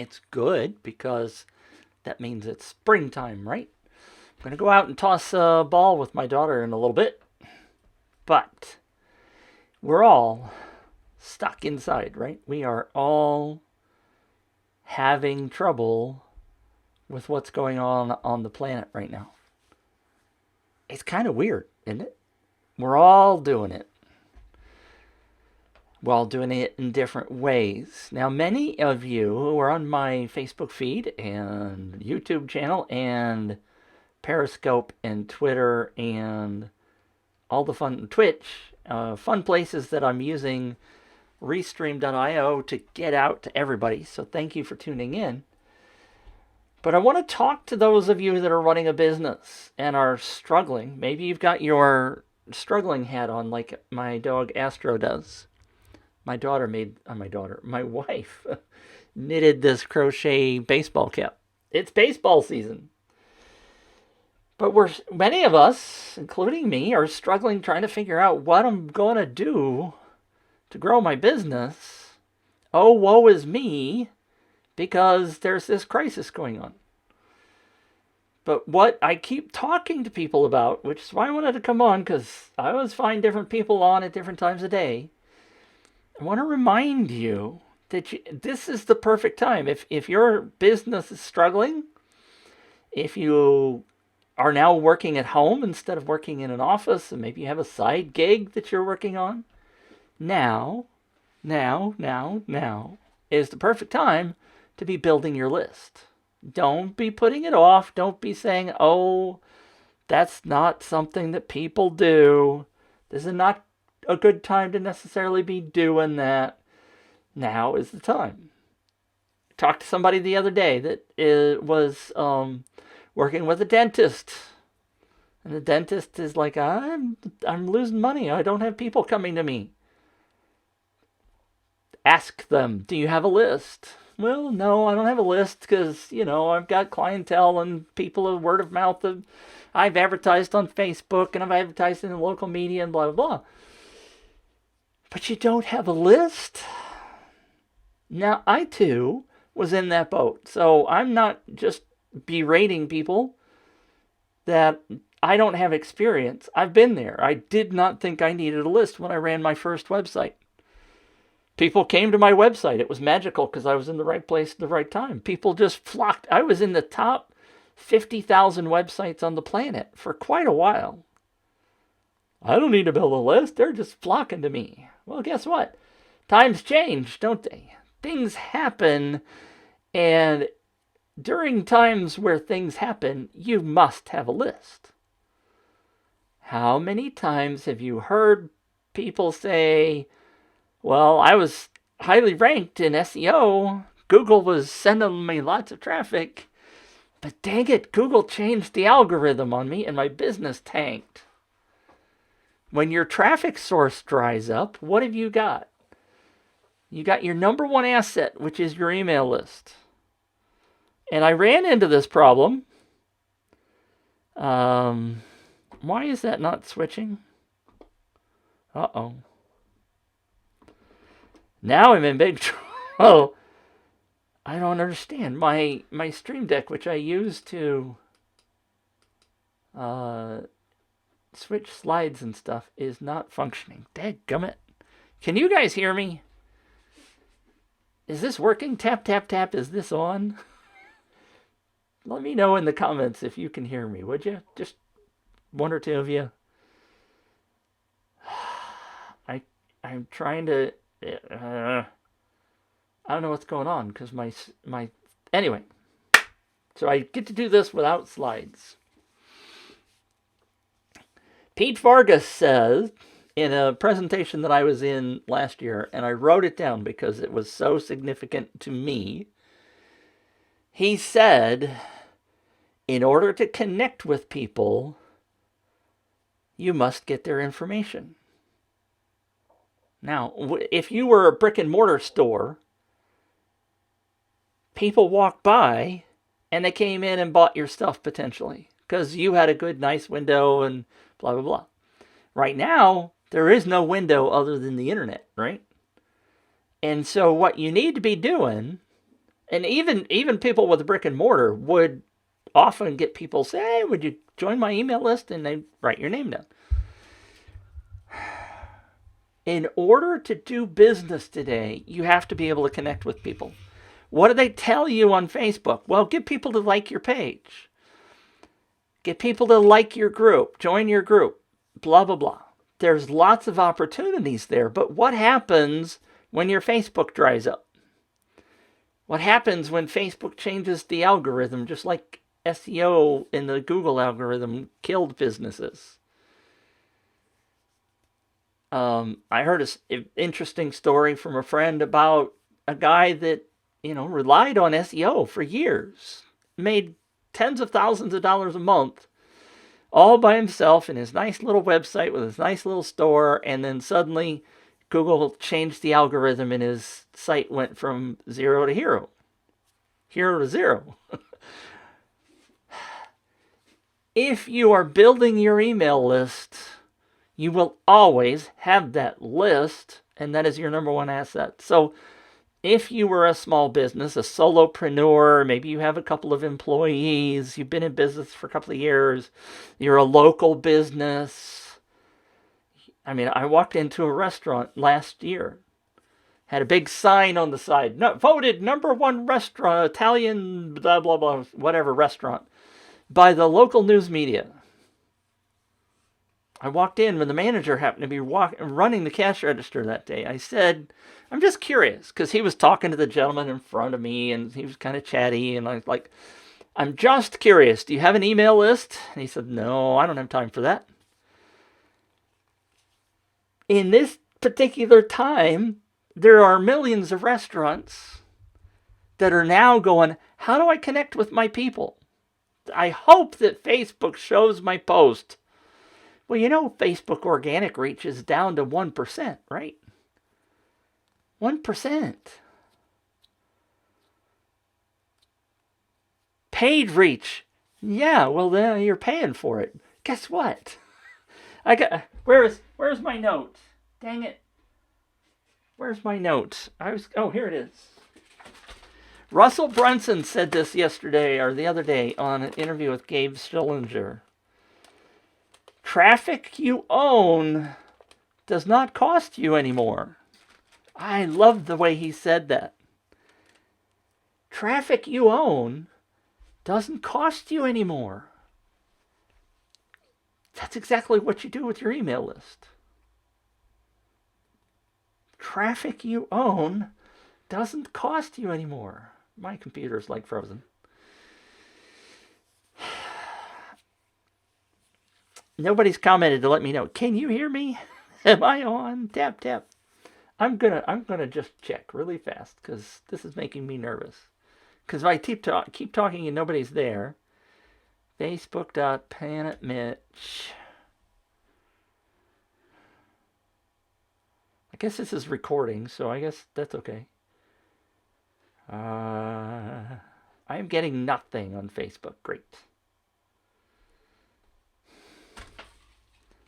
It's good because that means it's springtime, right? I'm going to go out and toss a ball with my daughter in a little bit. But we're all stuck inside, right? We are all having trouble with what's going on the planet right now. It's kind of weird, isn't it? We're all doing it. We're all doing it in different ways. Now, many of you who are on my Facebook feed and YouTube channel and Periscope and Twitter and all the fun Twitch, fun places that I'm using Restream.io to get out to everybody. So thank you for tuning in. But I want to talk to those of you that are running a business and are struggling. Maybe you've got your struggling hat on like my dog Astro does. My wife knitted this crochet baseball cap. It's baseball season. But many of us, including me, are struggling trying to figure out what I'm going to do to grow my business. Oh, woe is me, because there's this crisis going on. But what I keep talking to people about, which is why I wanted to come on, because I always find different people on at different times of day, I want to remind you that this is the perfect time. If your business is struggling, if you are now working at home instead of working in an office, and maybe you have a side gig that you're working on, now is the perfect time to be building your list. Don't be putting it off. Don't be saying, oh, that's not something that people do. This is not a good time to necessarily be doing that. Now is the time. I talked to somebody the other day that was working with a dentist. And the dentist is like, I'm losing money. I don't have people coming to me. Ask them, do you have a list? Well, no, I don't have a list because, I've got clientele and people of word of mouth. I've advertised on Facebook and I've advertised in the local media and blah, blah, blah. But you don't have a list? Now, I too was in that boat. So I'm not just berating people that I don't have experience. I've been there. I did not think I needed a list when I ran my first website. People came to my website. It was magical because I was in the right place at the right time. People just flocked. I was in the top 50,000 websites on the planet for quite a while. I don't need to build a list. They're just flocking to me. Well, guess what? Times change, don't they? Things happen, and during times where things happen, you must have a list. How many times have you heard people say, well, I was highly ranked in SEO. Google was sending me lots of traffic. But dang it, Google changed the algorithm on me and my business tanked. When your traffic source dries up, what have you got? You got your number one asset, which is your email list. And I ran into this problem. Why is that not switching? Uh-oh. Now I'm in big trouble. I don't understand. My Stream Deck, which I use to switch slides and stuff, is not functioning. Dadgummit. Can you guys hear me? Is this working? Tap, tap, tap. Is this on? Let me know in the comments if you can hear me, would you? Just one or two of you. I'm trying to... I don't know what's going on because my anyway. So I get to do this without slides. Pete Vargas says in a presentation that I was in last year, and I wrote it down because it was so significant to me. He said, in order to connect with people, you must get their information. Now, if you were a brick and mortar store, people walked by and they came in and bought your stuff potentially because you had a good, nice window and blah, blah, blah. Right now, there is no window other than the internet, right? And so what you need to be doing, And even people with a brick and mortar would often get people say, "Hey, would you join my email list?" And they write your name down. In order to do business today, you have to be able to connect with people. What do they tell you on Facebook? Well, get people to like your page. Get people to like your group, join your group, blah, blah, blah. There's lots of opportunities there, but what happens when your Facebook dries up? What happens when Facebook changes the algorithm, just like SEO in the Google algorithm killed businesses? I heard an interesting story from a friend about a guy that, relied on SEO for years, made tens of thousands of dollars a month, all by himself in his nice little website with his nice little store, and then suddenly Google changed the algorithm and his site went from zero to hero. Hero to zero. If you are building your email list, you will always have that list, and that is your number one asset. So if you were a small business, a solopreneur, maybe you have a couple of employees, you've been in business for a couple of years, you're a local business. I mean, I walked into a restaurant last year, had a big sign on the side, voted number one restaurant, Italian, blah, blah, blah, whatever restaurant, by the local news media. I walked in when the manager happened to be running the cash register that day. I said, I'm just curious, because he was talking to the gentleman in front of me, and he was kind of chatty, and I was like, I'm just curious, do you have an email list? And he said, no, I don't have time for that. In this particular time, there are millions of restaurants that are now going, how do I connect with my people? I hope that Facebook shows my post. Well, Facebook organic reach is down to 1%, right? 1%. Paid reach. Yeah, well, then you're paying for it. Guess what? Where's my note? Dang it. Where's my note? Here it is. Russell Brunson said this yesterday or the other day on an interview with Gabe Schillinger. Traffic you own does not cost you anymore. I love the way he said that. Traffic you own doesn't cost you anymore. That's exactly what you do with your email list. Traffic you own doesn't cost you anymore. My computer's like frozen. Nobody's commented to let me know. Can you hear me? Am I on? Tap, tap. I'm gonna just check really fast because this is making me nervous. Because if I keep talking and nobody's there, Facebook.planetmitch. I guess this is recording, so I guess that's okay. I am getting nothing on Facebook. Great.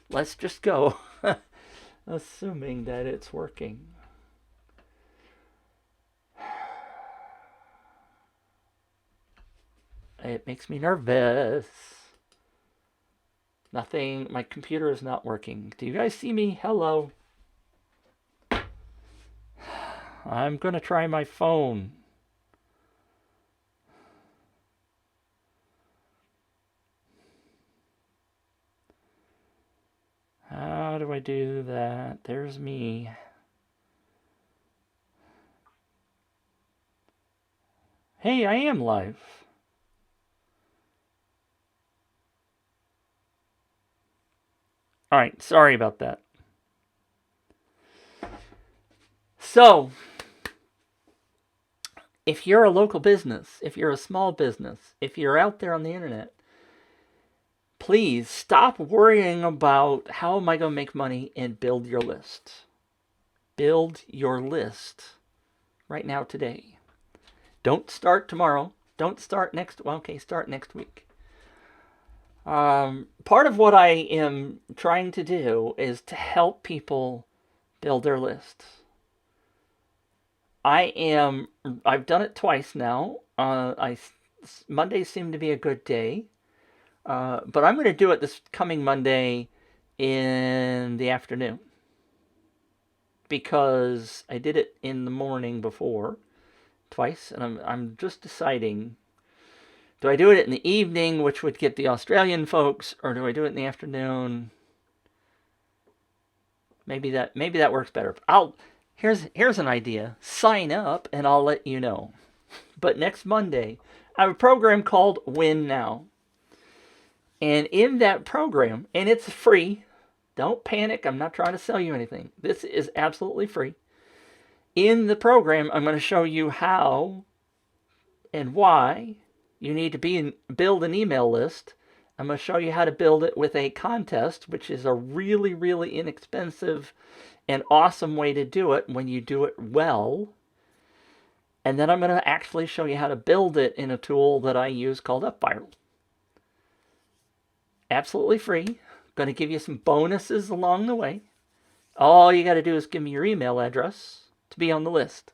Let's just go. Assuming that it's working. It makes me nervous. Nothing. My computer is not working. Do you guys see me? Hello. I'm going to try my phone. How do I do that? There's me. Hey, I am live. All right, sorry about that. So, if you're a local business, if you're a small business, if you're out there on the internet, please stop worrying about how am I going to make money and build your list. Build your list right now, today. Don't start tomorrow. Don't start start next week. Part of what I am trying to do is to help people build their lists. I've done it twice now. Mondays seem to be a good day. But I'm going to do it this coming Monday in the afternoon because I did it in the morning before twice, and I'm just deciding, do I do it in the evening, which would get the Australian folks, or do I do it in the afternoon? Maybe that works better. Here's an idea. Sign up and I'll let you know. But next Monday, I have a program called Win Now. And in that program, and it's free, don't panic, I'm not trying to sell you anything. This is absolutely free. In the program, I'm going to show you how and why you need to build an email list. I'm going to show you how to build it with a contest, which is a really, really inexpensive and awesome way to do it when you do it well. And then I'm going to actually show you how to build it in a tool that I use called UpViral. Absolutely free. Going to give you some bonuses along the way. All you got to do is give me your email address to be on the list.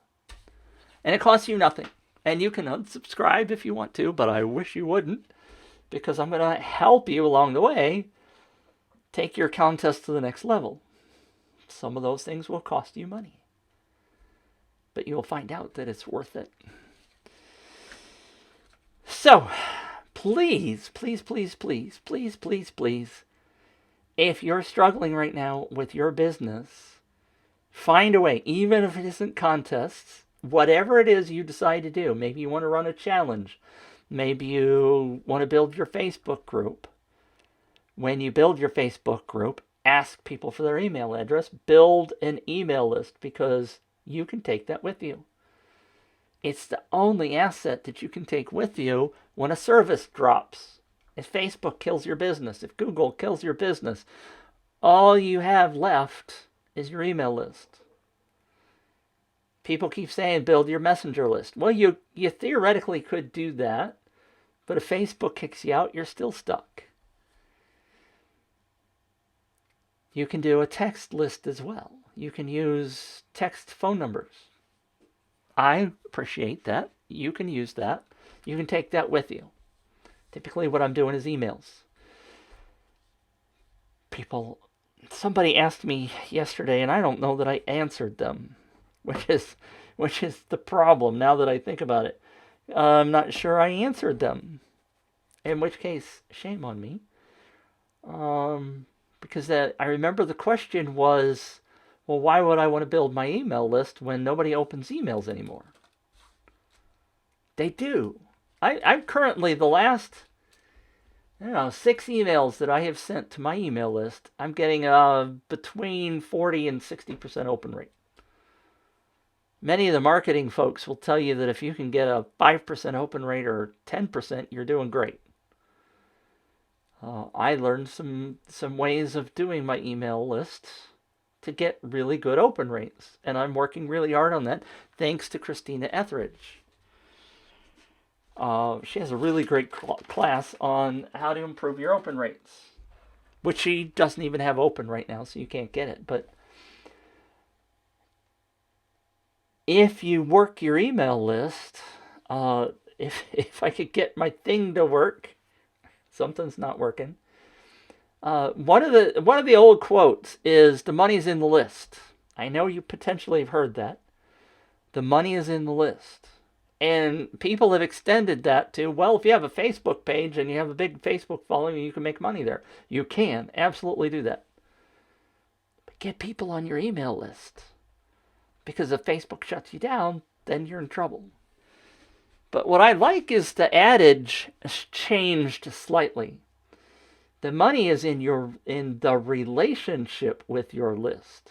And it costs you nothing. And you can unsubscribe if you want to, but I wish you wouldn't, because I'm going to help you along the way take your contest to the next level. Some of those things will cost you money, but you'll find out that it's worth it. So, please, please, please, please, please, please, please, if you're struggling right now with your business, find a way, even if it isn't contests, whatever it is you decide to do. Maybe you want to run a challenge. Maybe you want to build your Facebook group. When you build your Facebook group, ask people for their email address. Build an email list, because you can take that with you. It's the only asset that you can take with you when a service drops. If Facebook kills your business, if Google kills your business, all you have left is your email list. People keep saying build your messenger list. Well, you theoretically could do that, but if Facebook kicks you out, you're still stuck. You can do a text list as well. You can use text phone numbers. I appreciate that. You can use that. You can take that with you. Typically what I'm doing is emails. Somebody asked me yesterday, and I don't know that I answered them, which is the problem now that I think about it. I'm not sure I answered them. In which case, shame on me. Because I remember the question was, well, why would I want to build my email list when nobody opens emails anymore? They do. I'm currently the last, 6 emails that I have sent to my email list, I'm getting between 40 and 60% open rate. Many of the marketing folks will tell you that if you can get a 5% open rate or 10%, you're doing great. I learned some ways of doing my email lists to get really good open rates, and I'm working really hard on that thanks to Christina Etheridge. She has a really great class on how to improve your open rates, which she doesn't even have open right now, so you can't get it. But if you work your email list, if I could get my thing to work, something's not working. One of the old quotes is, "The money's in the list." I know you potentially have heard that. The money is in the list. And people have extended that to, well, if you have a Facebook page and you have a big Facebook following, you can make money there. You can absolutely do that. But get people on your email list. Because if Facebook shuts you down, then you're in trouble. But what I like is the adage changed slightly. The money is in the relationship with your list.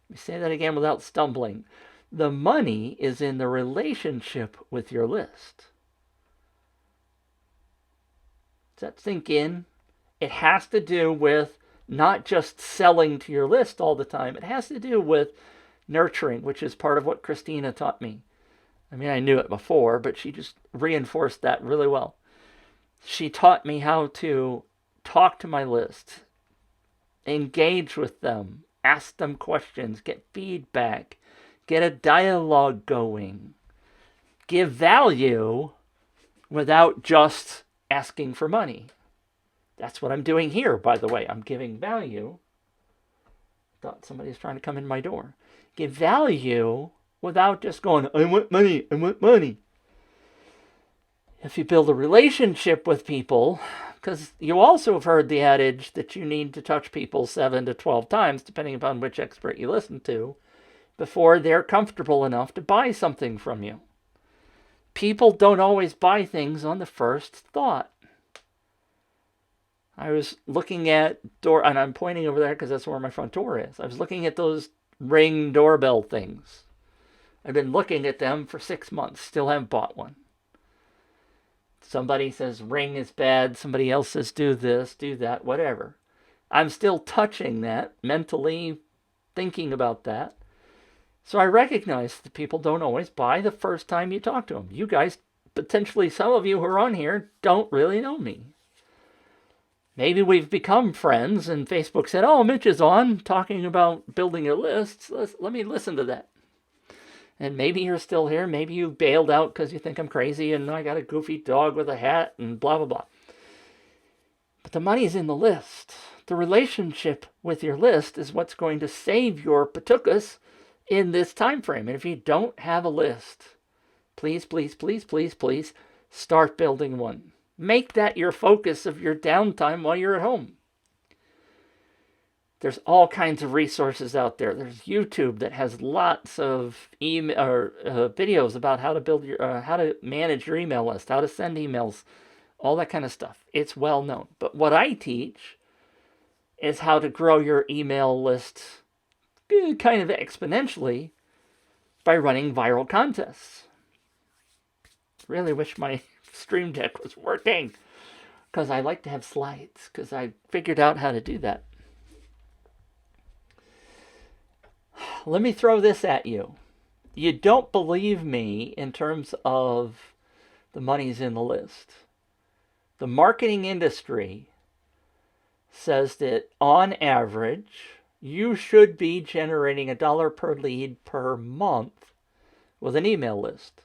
Let me say that again without stumbling. The money is in the relationship with your list. Does that sink in? It has to do with not just selling to your list all the time. It has to do with nurturing, which is part of what Christina taught me. I mean, I knew it before, but she just reinforced that really well. She taught me how to talk to my list, engage with them, ask them questions, get feedback, Get a dialogue going. Give value without just asking for money. That's what I'm doing here, by the way. I'm giving value. Thought somebody's trying to come in my door. Give value without just going, I want money, I want money. If you build a relationship with people, because you also have heard the adage that you need to touch people 7 to 12 times, depending upon which expert you listen to, before they're comfortable enough to buy something from you. People don't always buy things on the first thought. I was looking at door, and I'm pointing over there because that's where my front door is. I was looking at those Ring doorbell things. I've been looking at them for 6 months, still haven't bought one. Somebody says Ring is bad, somebody else says do this, do that, whatever. I'm still touching that, mentally thinking about that. So I recognize that people don't always buy the first time you talk to them. You guys, potentially some of you who are on here, don't really know me. Maybe we've become friends and Facebook said, oh, Mitch is on talking about building your lists. Let me listen to that. And maybe you're still here. Maybe you bailed out because you think I'm crazy and I got a goofy dog with a hat and blah, blah, blah. But the money's in the list. The relationship with your list is what's going to save your patukas in this time frame. And if you don't have a list, please, please, please, please, please start building one. Make that your focus of your downtime while you're at home. There's all kinds of resources out there. There's YouTube that has lots of email or videos about how to build your, how to manage your email list, how to send emails, all that kind of stuff. It's well known. But what I teach is how to grow your email list kind of exponentially by running viral contests. Really wish my Stream Deck was working because I like to have slides because I figured out how to do that. Let me throw this at you. You don't believe me in terms of the money's in the list. The marketing industry says that on average, you should be generating $1 per lead per month with an email list.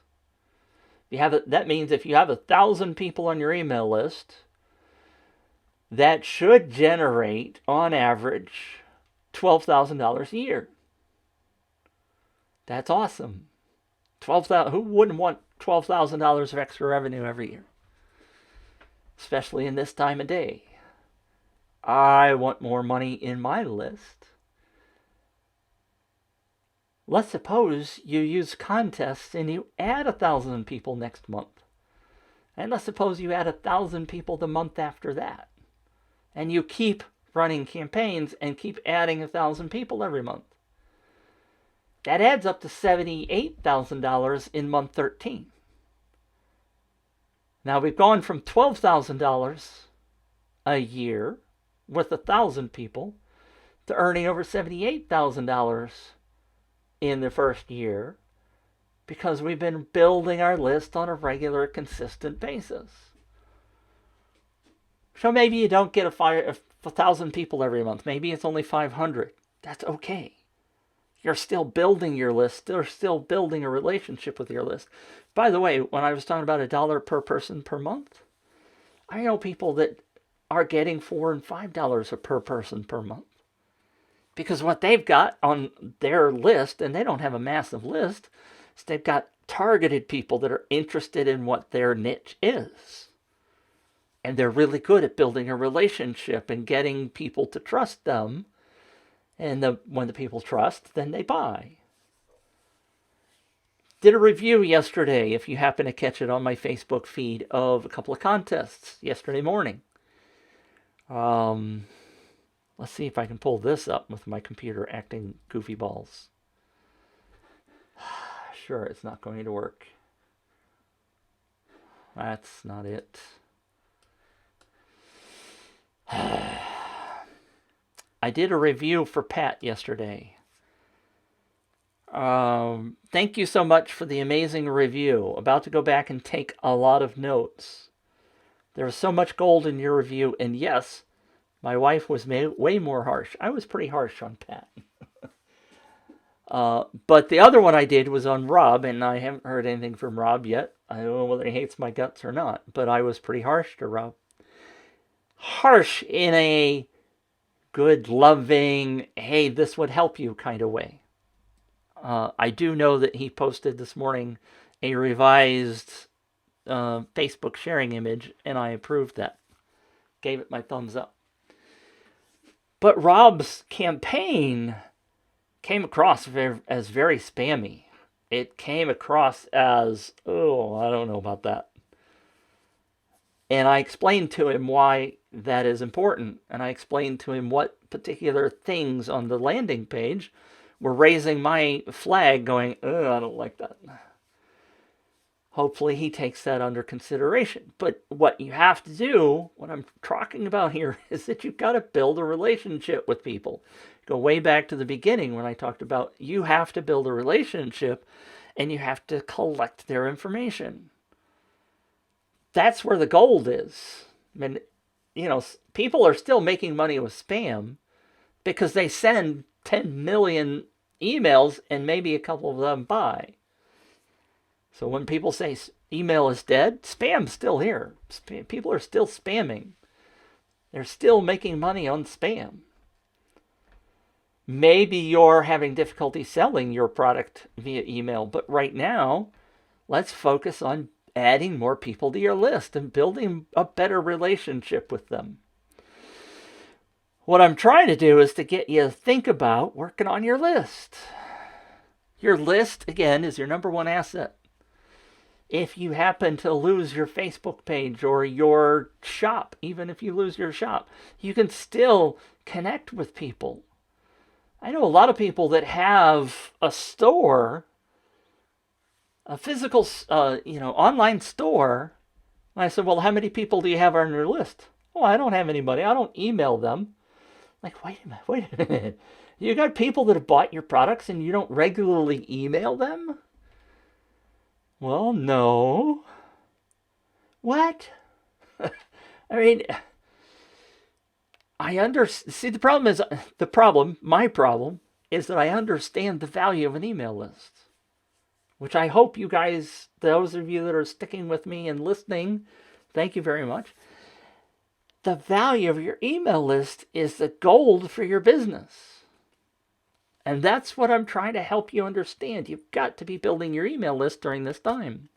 That means if you have 1,000 people on your email list, that should generate, on average, $12,000 a year. That's awesome. $12,000. Who wouldn't want $12,000 of extra revenue every year? Especially in this time of day. I want more money in my list. Let's suppose you use contests and you add 1,000 people next month. And let's suppose you add 1,000 people the month after that. And you keep running campaigns and keep adding 1,000 people every month. That adds up to $78,000 in month 13. Now we've gone from $12,000 a year with 1,000 people to earning over $78,000 in the first year because we've been building our list on a regular, consistent basis. So maybe you don't get 1,000 people every month. Maybe it's only 500. That's okay. You're still building your list. You're still building a relationship with your list. By the way, when I was talking about $1 per person per month, I know people that are getting $4 and $5 per person per month. Because what they've got on their list, and they don't have a massive list, is they've got targeted people that are interested in what their niche is. And they're really good at building a relationship and getting people to trust them. And when the people trust, then they buy. Did a review yesterday, if you happen to catch it on my Facebook feed, of a couple of contests yesterday morning. Let's see if I can pull this up with my computer acting goofy balls. Sure, it's not going to work. That's not it. I did a review for Pat yesterday. Thank you so much for the amazing review. About to go back and take a lot of notes. There was so much gold in your review, and yes, my wife was way more harsh. I was pretty harsh on Pat. But the other one I did was on Rob, and I haven't heard anything from Rob yet. I don't know whether he hates my guts or not, but I was pretty harsh to Rob. Harsh in a good, loving, hey, this would help you kind of way. I do know that he posted this morning a revised Facebook sharing image, and I approved that. Gave it my thumbs up. But Rob's campaign came across as very spammy. It came across as, oh, I don't know about that. And I explained to him why that is important. And I explained to him what particular things on the landing page were raising my flag going, oh, I don't like that. Hopefully he takes that under consideration. But what you have to do, what I'm talking about here, is that you've got to build a relationship with people. Go way back to the beginning when I talked about you have to build a relationship and you have to collect their information. That's where the gold is. I mean, people are still making money with spam because they send 10 million emails and maybe a couple of them buy. So when people say email is dead, spam's still here. People are still spamming. They're still making money on spam. Maybe you're having difficulty selling your product via email, but right now, let's focus on adding more people to your list and building a better relationship with them. What I'm trying to do is to get you to think about working on your list. Your list, again, is your number one asset. If you happen to lose your Facebook page or your shop, even if you lose your shop, you can still connect with people. I know a lot of people that have a store, a physical, online store. And I said, well, how many people do you have on your list? Oh, I don't have anybody. I don't email them. Like, wait a minute. You got people that have bought your products and you don't regularly email them? Well, no. What? I mean, see, my problem is that I understand the value of an email list, which I hope you guys, those of you that are sticking with me and listening, thank you very much. The value of your email list is the gold for your business. And that's what I'm trying to help you understand. You've got to be building your email list during this time.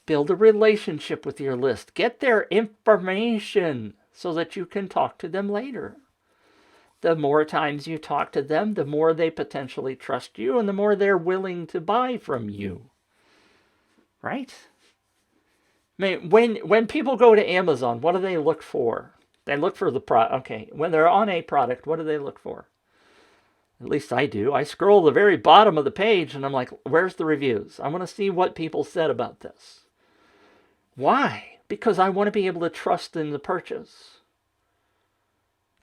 Build a relationship with your list. Get their information so that you can talk to them later. The more times you talk to them, the more they potentially trust you and the more they're willing to buy from you. Right? I mean, when people go to Amazon, what do they look for? They look for the product. Okay, when they're on a product, what do they look for? At least I do. I scroll the very bottom of the page and I'm like, where's the reviews? I want to see what people said about this. Why? Because I want to be able to trust in the purchase.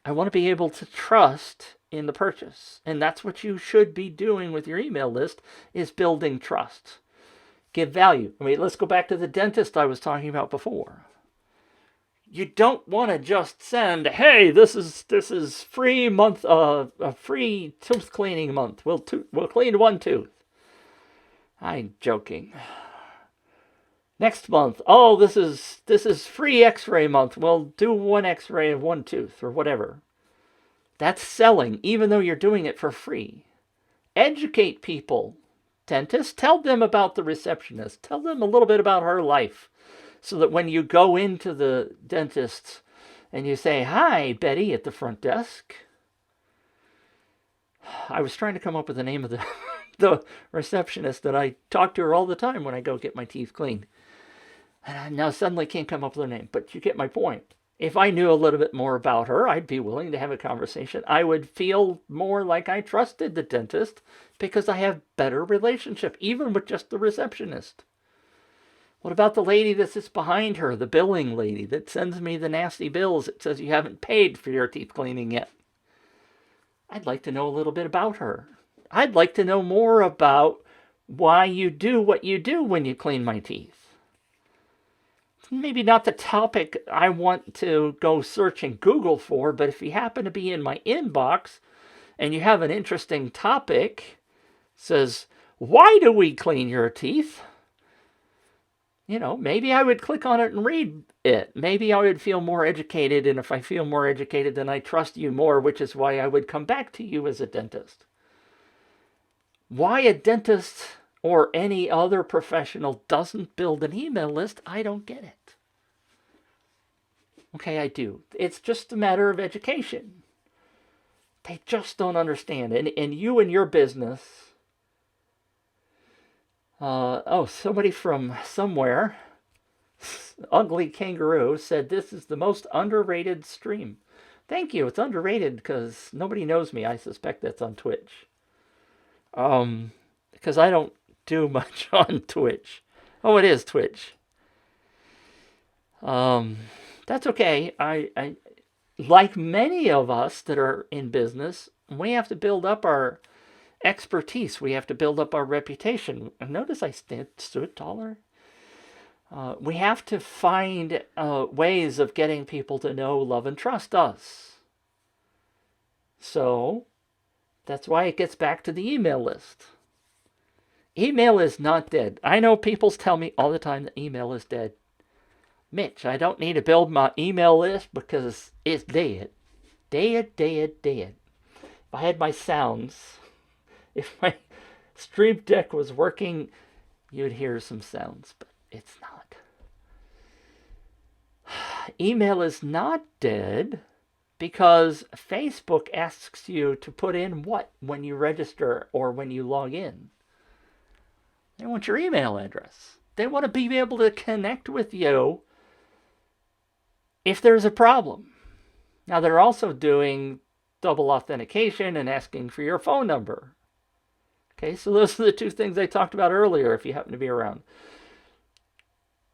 I want to be able to trust in the purchase. And that's what you should be doing with your email list, is building trust. Give value. I mean, let's go back to the dentist I was talking about before. You don't want to just send, hey, this is free month, a free tooth cleaning month. We'll clean one tooth. I'm joking. Next month, oh, this is free X-ray month. We'll do one X-ray of one tooth or whatever. That's selling, even though you're doing it for free. Educate people. Dentists, tell them about the receptionist. Tell them a little bit about her life. So that when you go into the dentist and you say, hi, Betty, at the front desk. I was trying to come up with the name of the receptionist that I talk to her all the time when I go get my teeth cleaned. And I now suddenly can't come up with her name, but you get my point. If I knew a little bit more about her, I'd be willing to have a conversation. I would feel more like I trusted the dentist because I have better relationship, even with just the receptionist. What about the lady that sits behind her, the billing lady that sends me the nasty bills that says you haven't paid for your teeth cleaning yet? I'd like to know a little bit about her. I'd like to know more about why you do what you do when you clean my teeth. Maybe not the topic I want to go searching Google for, but if you happen to be in my inbox and you have an interesting topic, Says, why do we clean your teeth? Maybe I would click on it and read it. Maybe I would feel more educated, and if I feel more educated, then I trust you more, which is why I would come back to you as a dentist. Why a dentist or any other professional doesn't build an email list, I don't get it. Okay, I do. It's just a matter of education. They just don't understand. And you and your business, somebody from somewhere, Ugly Kangaroo, said this is the most underrated stream. Thank you. It's underrated because nobody knows me. I suspect that's on Twitch. Because I don't do much on Twitch. Oh, it is Twitch. That's okay. I like many of us that are in business, we have to build up our expertise. We have to build up our reputation. Notice I stood taller. We have to find ways of getting people to know, love, and trust us. So that's why it gets back to the email list. Email is not dead. I know people tell me all the time that email is dead. Mitch, I don't need to build my email list because it's dead. Dead. If I had my sounds, if my Stream Deck was working, you'd hear some sounds, but it's not. Email is not dead because Facebook asks you to put in what when you register or when you log in. They want your email address. They want to be able to connect with you if there's a problem. Now, they're also doing double authentication and asking for your phone number. Okay, so those are the two things I talked about earlier if you happen to be around.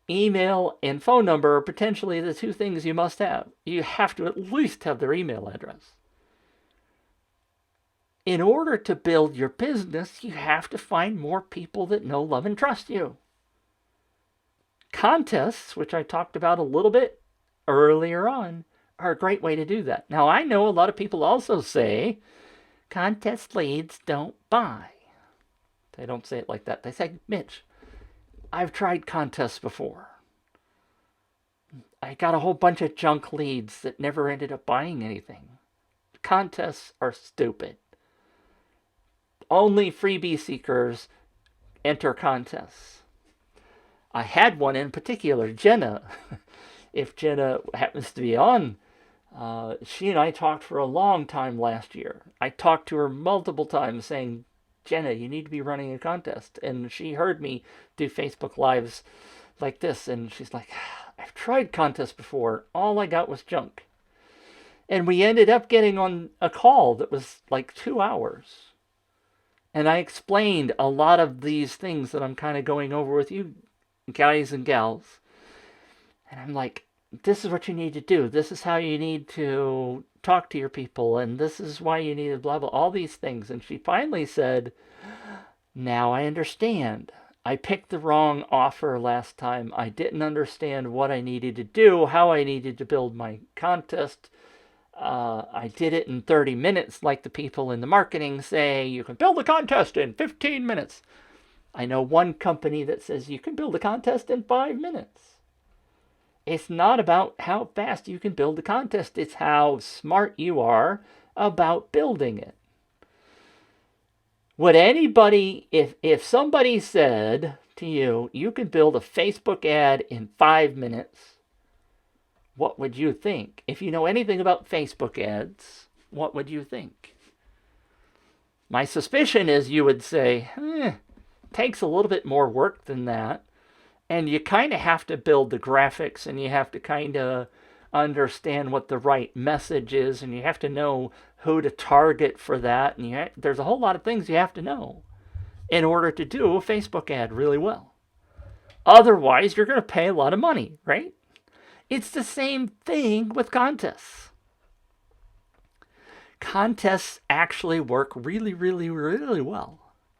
Email and phone number are potentially the two things you must have. You have to at least have their email address. In order to build your business, you have to find more people that know, love, and trust you. Contests, which I talked about a little bit earlier on, are a great way to do that. Now, I know a lot of people also say contest leads don't buy. They don't say it like that. They say, Mitch, I've tried contests before. I got a whole bunch of junk leads that never ended up buying anything. Contests are stupid. Only freebie seekers enter contests. I had one in particular, Jenna. If Jenna happens to be on, she and I talked for a long time last year. I talked to her multiple times saying, Jenna, you need to be running a contest. And she heard me do Facebook Lives like this. And she's like, I've tried contests before. All I got was junk. And we ended up getting on a call that was like 2 hours. And I explained a lot of these things that I'm kind of going over with you guys and gals. And I'm like, this is what you need to do. This is how you need to talk to your people. And this is why you need to blah, blah, all these things. And she finally said, now I understand. I picked the wrong offer last time. I didn't understand what I needed to do, how I needed to build my contest. I did it in 30 minutes like the people in the marketing say, you can build a contest in 15 minutes. I know one company that says you can build a contest in 5 minutes. It's not about how fast you can build a contest. It's how smart you are about building it. Would anybody, if somebody said to you, you can build a Facebook ad in 5 minutes, what would you think? If you know anything about Facebook ads, what would you think? My suspicion is you would say, takes a little bit more work than that. And you kind of have to build the graphics, and you have to kind of understand what the right message is, and you have to know who to target for that. And there's a whole lot of things you have to know in order to do a Facebook ad really well. Otherwise, you're going to pay a lot of money, right? It's the same thing with contests. Contests actually work really, really, really well.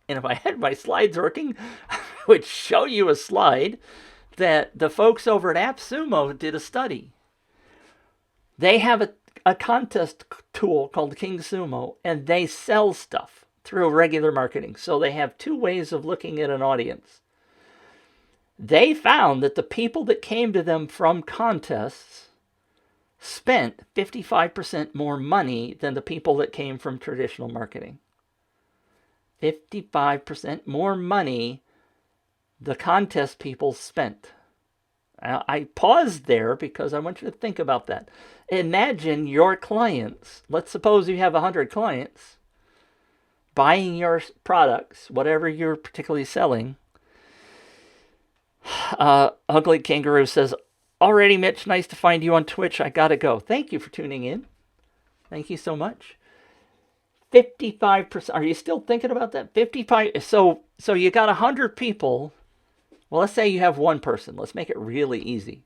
And if I had my slides working, I would show you a slide that the folks over at AppSumo did a study. They have a contest tool called KingSumo, and they sell stuff. through regular marketing. So they have two ways of looking at an audience. They found that the people that came to them from contests spent 55% more money than the people that came from traditional marketing. 55% more money the contest people spent. I paused there because I want you to think about that. Imagine your clients. Let's suppose you have 100 clients buying your products, whatever you're particularly selling. Ugly Kangaroo says, already, Mitch, nice to find you on Twitch. I gotta go. Thank you for tuning in. Thank you so much. 55%. Are you still thinking about that? 55. So you got 100 people. Well, let's say you have one person. Let's make it really easy.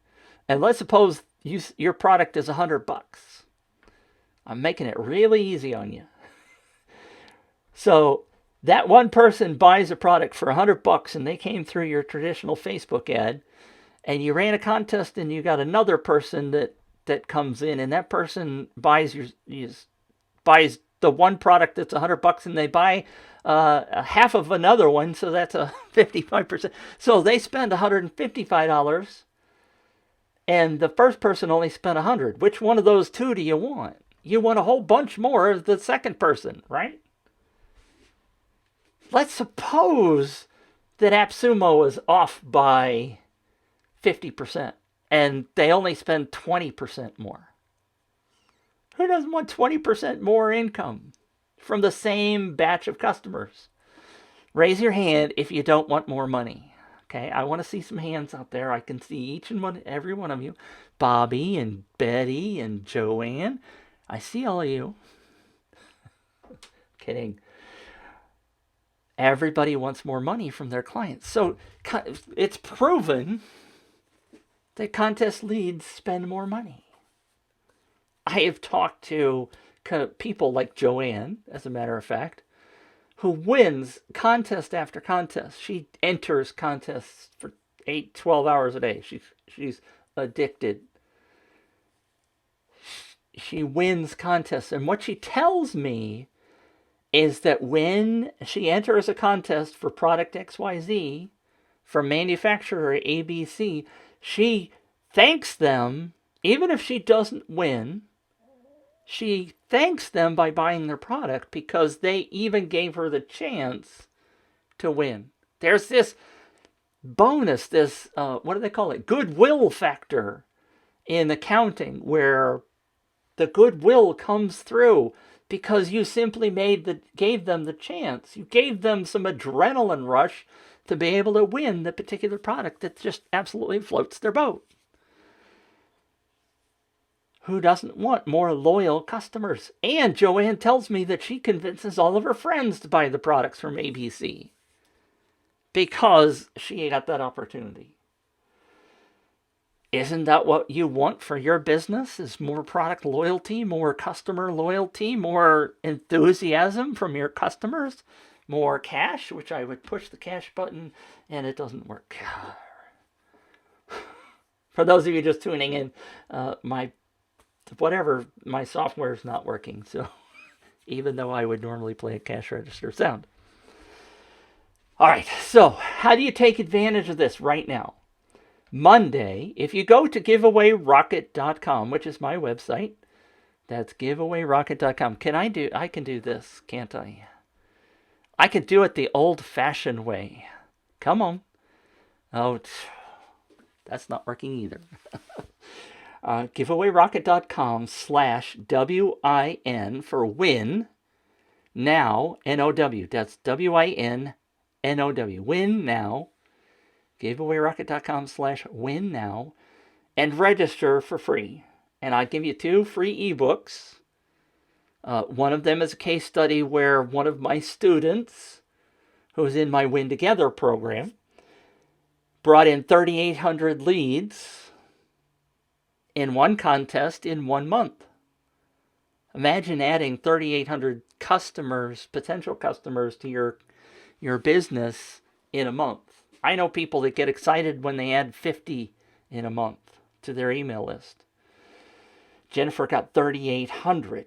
And let's suppose your product is $100. I'm making it really easy on you. So that one person buys a product for $100 and they came through your traditional Facebook ad, and you ran a contest and you got another person that comes in, and that person buys the one product that's $100 and they buy half of another one, so that's a 55%. So they spend $155 and the first person only spent $100. Which one of those two do you want? You want a whole bunch more of the second person, right? Let's suppose that AppSumo is off by 50% and they only spend 20% more. Who doesn't want 20% more income from the same batch of customers? Raise your hand if you don't want more money. Okay, I want to see some hands out there. I can see every one of you. Bobby and Betty and Joanne. I see all of you. Kidding. Everybody wants more money from their clients. So it's proven that contest leads spend more money. I have talked to people like Joanne, as a matter of fact, who wins contest after contest. She enters contests for 12 hours a day. She's addicted. She wins contests. And what she tells me is that when she enters a contest for product XYZ from manufacturer ABC, she thanks them, even if she doesn't win. She thanks them by buying their product because they even gave her the chance to win. There's this bonus, this, what do they call it? Goodwill factor in accounting, where the goodwill comes through because you simply gave them the chance. You gave them some adrenaline rush to be able to win the particular product that just absolutely floats their boat. Who doesn't want more loyal customers? And Joanne tells me that she convinces all of her friends to buy the products from ABC because she got that opportunity. Isn't that what you want for your business? Is more product loyalty, more customer loyalty, more enthusiasm from your customers, more cash, which I would push the cash button and it doesn't work. For those of you just tuning in, my software is not working. So even though I would normally play a cash register sound. All right. So how do you take advantage of this right now? Monday, if you go to giveawayrocket.com, which is my website, that's giveawayrocket.com. I can do this, can't I? I can do it the old-fashioned way. Come on. Oh, that's not working either. giveawayrocket.com/WIN for win now, NOW. That's WINNOW. Win now. giveawayrocket.com/win now, and register for free. And I'll give you 2 free ebooks. One of them is a case study where one of my students, who's in my Win Together program, brought in 3,800 leads in one contest in 1 month. Imagine adding 3,800 customers, potential customers, to your business in a month. I know people that get excited when they add 50 in a month to their email list. Jennifer got 3,800.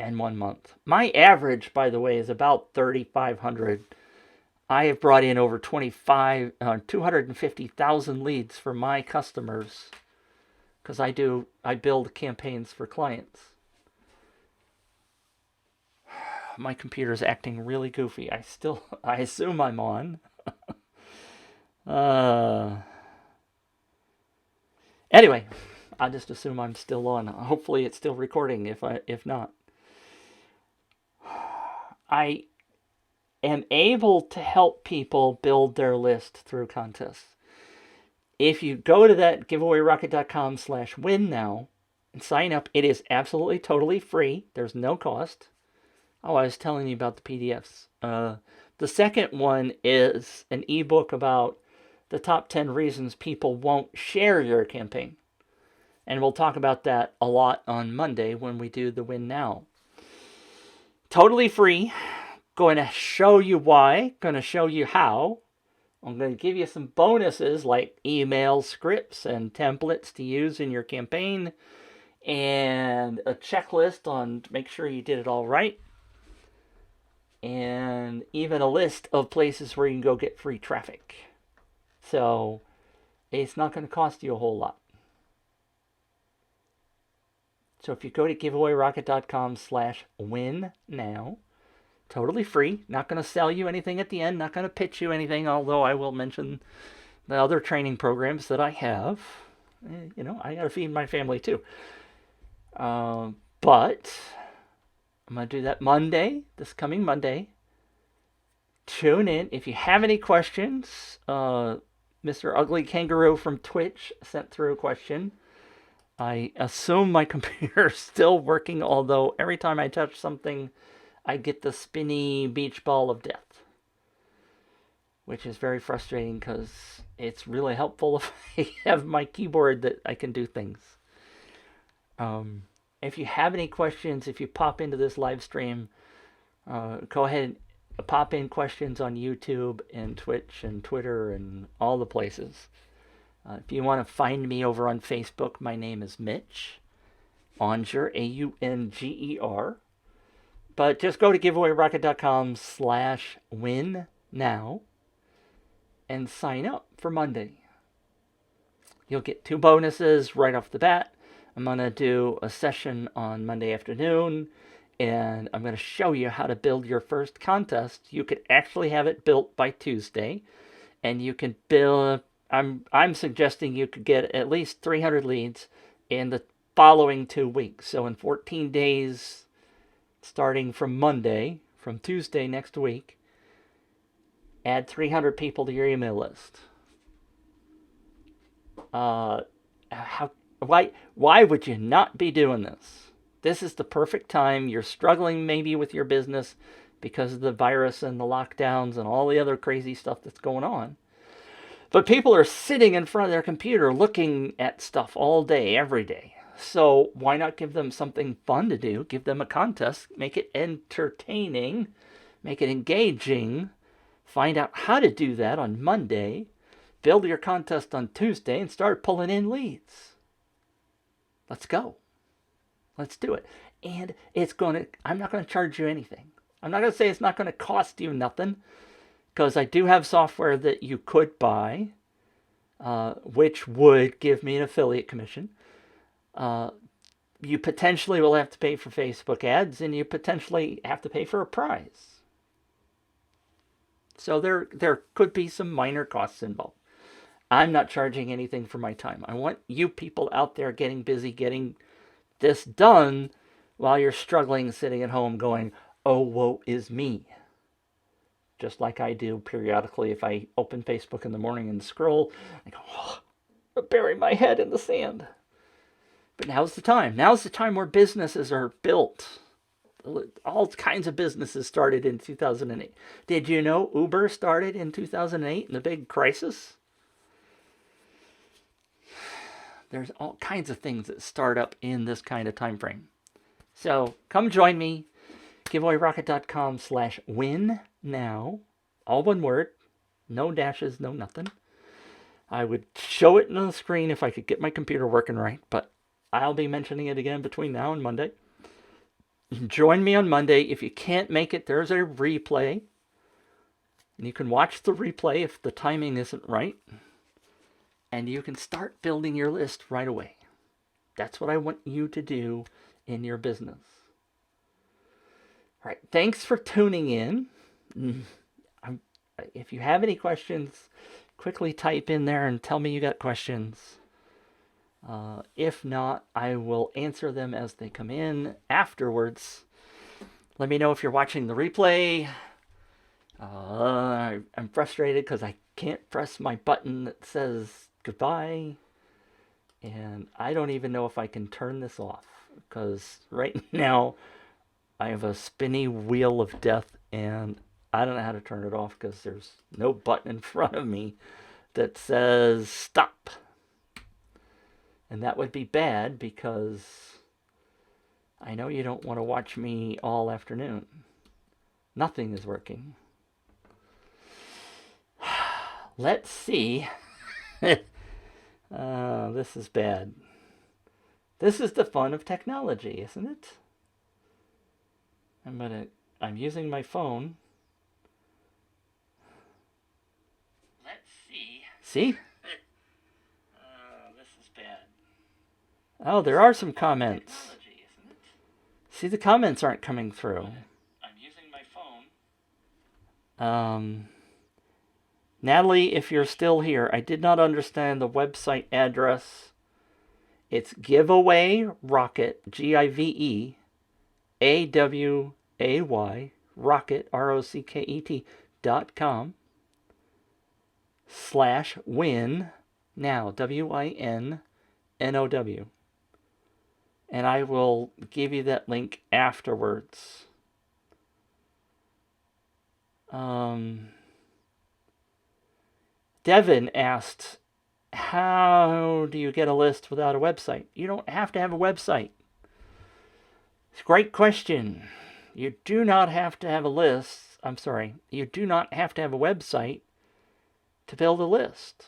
and 1 month. My average, by the way, is about 3,500. I have brought in over 250,000 leads for my customers because I build campaigns for clients. My computer's acting really goofy. I assume I'm on. Anyway, I just assume I'm still on. Hopefully it's still recording if not. I am able to help people build their list through contests. If you go to that giveawayrocket.com/win now and sign up, it is absolutely totally free. There's no cost. Oh, I was telling you about the PDFs. The second one is an ebook about the top 10 reasons people won't share your campaign. And we'll talk about that a lot on Monday when we do the Win Now. Totally free. Going to show you why. Going to show you how. I'm going to give you some bonuses like email scripts and templates to use in your campaign. And a checklist on to make sure you did it all right. And even a list of places where you can go get free traffic. So it's not going to cost you a whole lot. So if you go to giveawayrocket.com/win now, totally free, not going to sell you anything at the end, not going to pitch you anything, although I will mention the other training programs that I have. You know, I got to feed my family too. But I'm going to do that Monday, this coming Monday. Tune in. If you have any questions, Mr. Ugly Kangaroo from Twitch sent through a question. I assume my computer is still working, although every time I touch something, I get the spinny beach ball of death, which is very frustrating because it's really helpful if I have my keyboard that I can do things. If you have any questions, if you pop into this live stream, go ahead and pop in questions on YouTube and Twitch and Twitter and all the places. If you want to find me over on Facebook, my name is Mitch Aunger, Aunger. But just go to giveawayrocket.com/win now and sign up for Monday. You'll get 2 bonuses right off the bat. I'm going to do a session on Monday afternoon, and I'm going to show you how to build your first contest. You could actually have it built by Tuesday, and you can build... I'm suggesting you could get at least 300 leads in the following 2 weeks. So in 14 days, starting from Monday, from Tuesday next week, add 300 people to your email list. Why would you not be doing this? This is the perfect time. You're struggling maybe with your business because of the virus and the lockdowns and all the other crazy stuff that's going on. But people are sitting in front of their computer looking at stuff all day, every day. So why not give them something fun to do? Give them a contest. Make it entertaining. Make it engaging. Find out how to do that on Monday. Build your contest on Tuesday and start pulling in leads. Let's go. Let's do it. And I'm not going to charge you anything. I'm not going to say it's not going to cost you nothing, because I do have software that you could buy, which would give me an affiliate commission. You potentially will have to pay for Facebook ads, and you potentially have to pay for a prize. So there could be some minor costs involved. I'm not charging anything for my time. I want you people out there getting busy, getting this done while you're struggling, sitting at home going, oh, woe is me. Just like I do periodically if I open Facebook in the morning and scroll, I go, oh, I bury my head in the sand. But now's the time. Now's the time where businesses are built. All kinds of businesses started in 2008. Did you know Uber started in 2008 in the big crisis? There's all kinds of things that start up in this kind of time frame. So come join me. giveawayrocket.com/win now. All one word. No dashes, no nothing. I would show it on the screen if I could get my computer working right, but I'll be mentioning it again between now and Monday. join me on Monday. If you can't make it, there's a replay. And you can watch the replay if the timing isn't right. And you can start building your list right away. That's what I want you to do in your business. All right, thanks for tuning in. If you have any questions, quickly type in there and tell me you got questions. If not, I will answer them as they come in afterwards. Let me know if you're watching the replay. I'm frustrated because I can't press my button that says goodbye. And I don't even know if I can turn this off, because right now I have a spinny wheel of death and I don't know how to turn it off because there's no button in front of me that says stop. And that would be bad because I know you don't want to watch me all afternoon. Nothing is working. Let's see. This is bad. This is the fun of technology, isn't it? I'm using my phone. Let's see. See? This is bad. Oh, there are some comments. See, the comments aren't coming through. I'm using my phone. Natalie, if you're still here, I did not understand the website address. It's Giveaway Rocket, GIVEAWAY, Rocket, ROCKET.com/win now, WINNOW. And I will give you that link afterwards. Devin asked, how do you get a list without a website? You don't have to have a website. It's a great question. You do not have to have a list. I'm sorry. You do not have to have a website to build a list.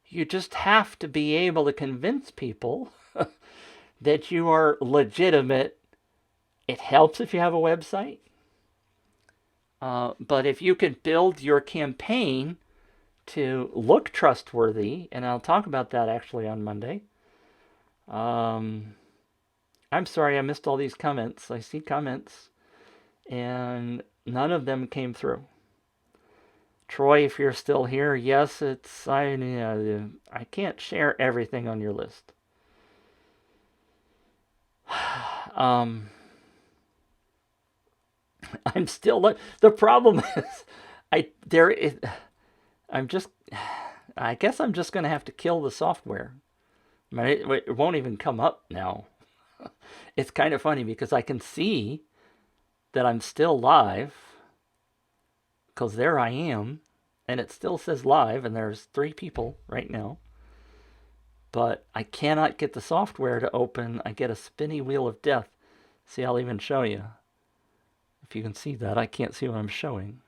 You just have to be able to convince people that you are legitimate. It helps if you have a website. But if you can build your campaign to look trustworthy, and I'll talk about that actually on Monday. I'm sorry I missed all these comments. I see comments, and none of them came through. Troy, if you're still here, yes, I can't share everything on your list. I'm still, the problem is, I guess I'm just going to have to kill the software. I mean, it won't even come up now. It's kind of funny because I can see that I'm still live, because there I am, and it still says live, and there's 3 people right now. But I cannot get the software to open. I get a spinny wheel of death. See, I'll even show you. If you can see that, I can't see what I'm showing.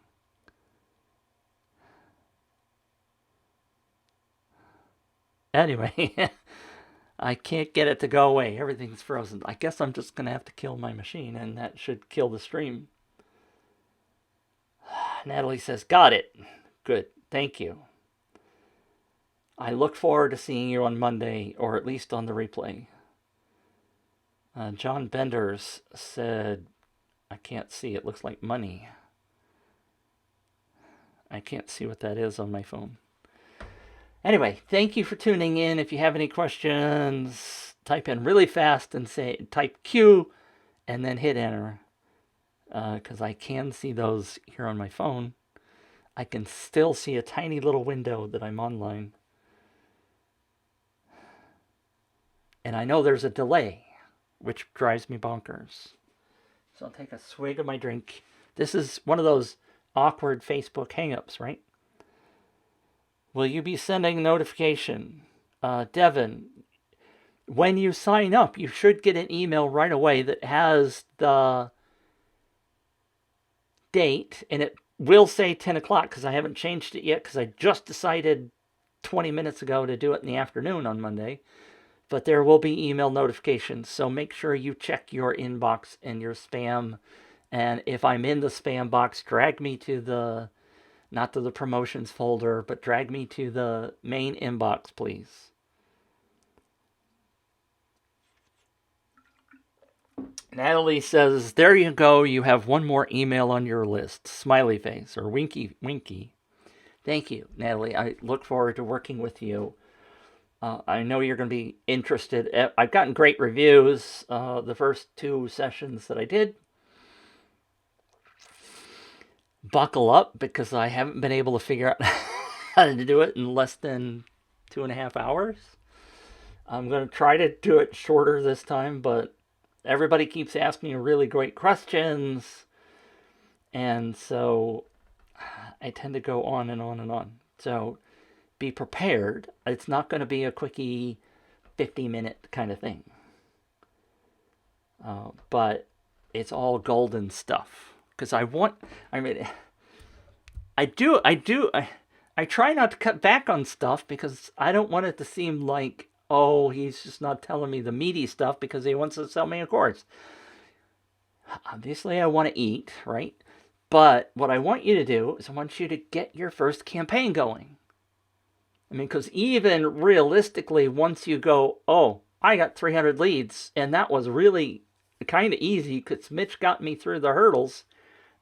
Anyway, I can't get it to go away. Everything's frozen. I guess I'm just going to have to kill my machine, and that should kill the stream. Natalie says, got it. Good. Thank you. I look forward to seeing you on Monday, or at least on the replay. John Benders said, I can't see. It looks like money. I can't see what that is on my phone. Anyway, thank you for tuning in. If you have any questions, type in really fast and type Q and then hit enter. Because I can see those here on my phone. I can still see a tiny little window that I'm online. And I know there's a delay, which drives me bonkers. So I'll take a swig of my drink. This is one of those awkward Facebook hang-ups, right? Will you be sending a notification? Devin, when you sign up, you should get an email right away that has the date, and it will say 10 o'clock because I haven't changed it yet because I just decided 20 minutes ago to do it in the afternoon on Monday. but there will be email notifications. So make sure you check your inbox and your spam. And if I'm in the spam box, drag me to the, not to the promotions folder, but drag me to the main inbox, please. Natalie says, there you go. You have one more email on your list. Smiley face or winky, winky. Thank you, Natalie. I look forward to working with you. I know you're going to be interested. I've gotten great reviews the first 2 sessions that I did. Buckle up, because I haven't been able to figure out how to do it in less than 2.5 hours. I'm going to try to do it shorter this time, but everybody keeps asking me really great questions, and so I tend to go on and on and on. So be prepared. It's not going to be a quickie 50-minute kind of thing. But it's all golden stuff. Because I try not to cut back on stuff, because I don't want it to seem like, oh, he's just not telling me the meaty stuff because he wants to sell me a course. Obviously, I want to eat, right? But what I want you to do is I want you to get your first campaign going. I mean, because even realistically, once you go, oh, I got 300 leads, and that was really kind of easy because Mitch got me through the hurdles.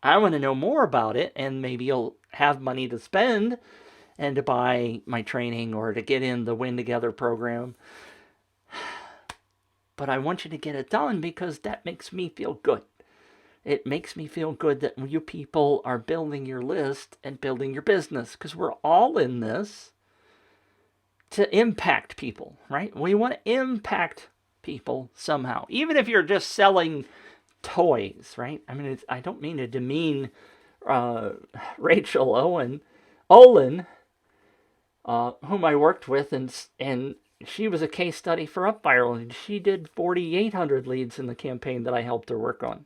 I want to know more about it, and maybe you'll have money to spend and to buy my training or to get in the Win Together program. But I want you to get it done, because that makes me feel good. It makes me feel good that you people are building your list and building your business, because we're all in this to impact people, right? We want to impact people somehow, even if you're just selling toys, right? I mean, I don't mean to demean Rachel Olin, whom I worked with, and she was a case study for Up Viral, and she did 4,800 leads in the campaign that I helped her work on.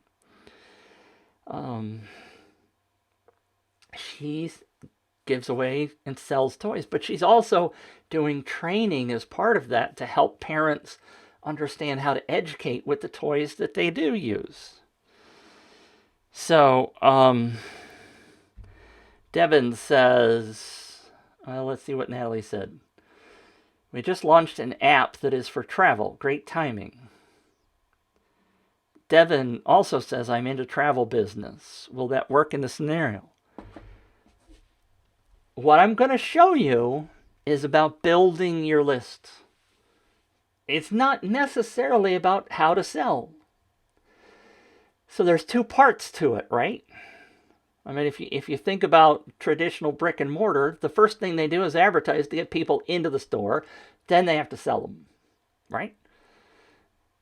She gives away and sells toys, but she's also doing training as part of that to help parents understand how to educate with the toys that they do use. So, Devin says, let's see what Natalie said. We just launched an app that is for travel. Great timing. Devin also says, I'm into travel business. Will that work in the scenario? What I'm going to show you is about building your list. It's not necessarily about how to sell. So there's 2 parts to it, right? I mean, if you think about traditional brick and mortar, the first thing they do is advertise to get people into the store. Then they have to sell them, right?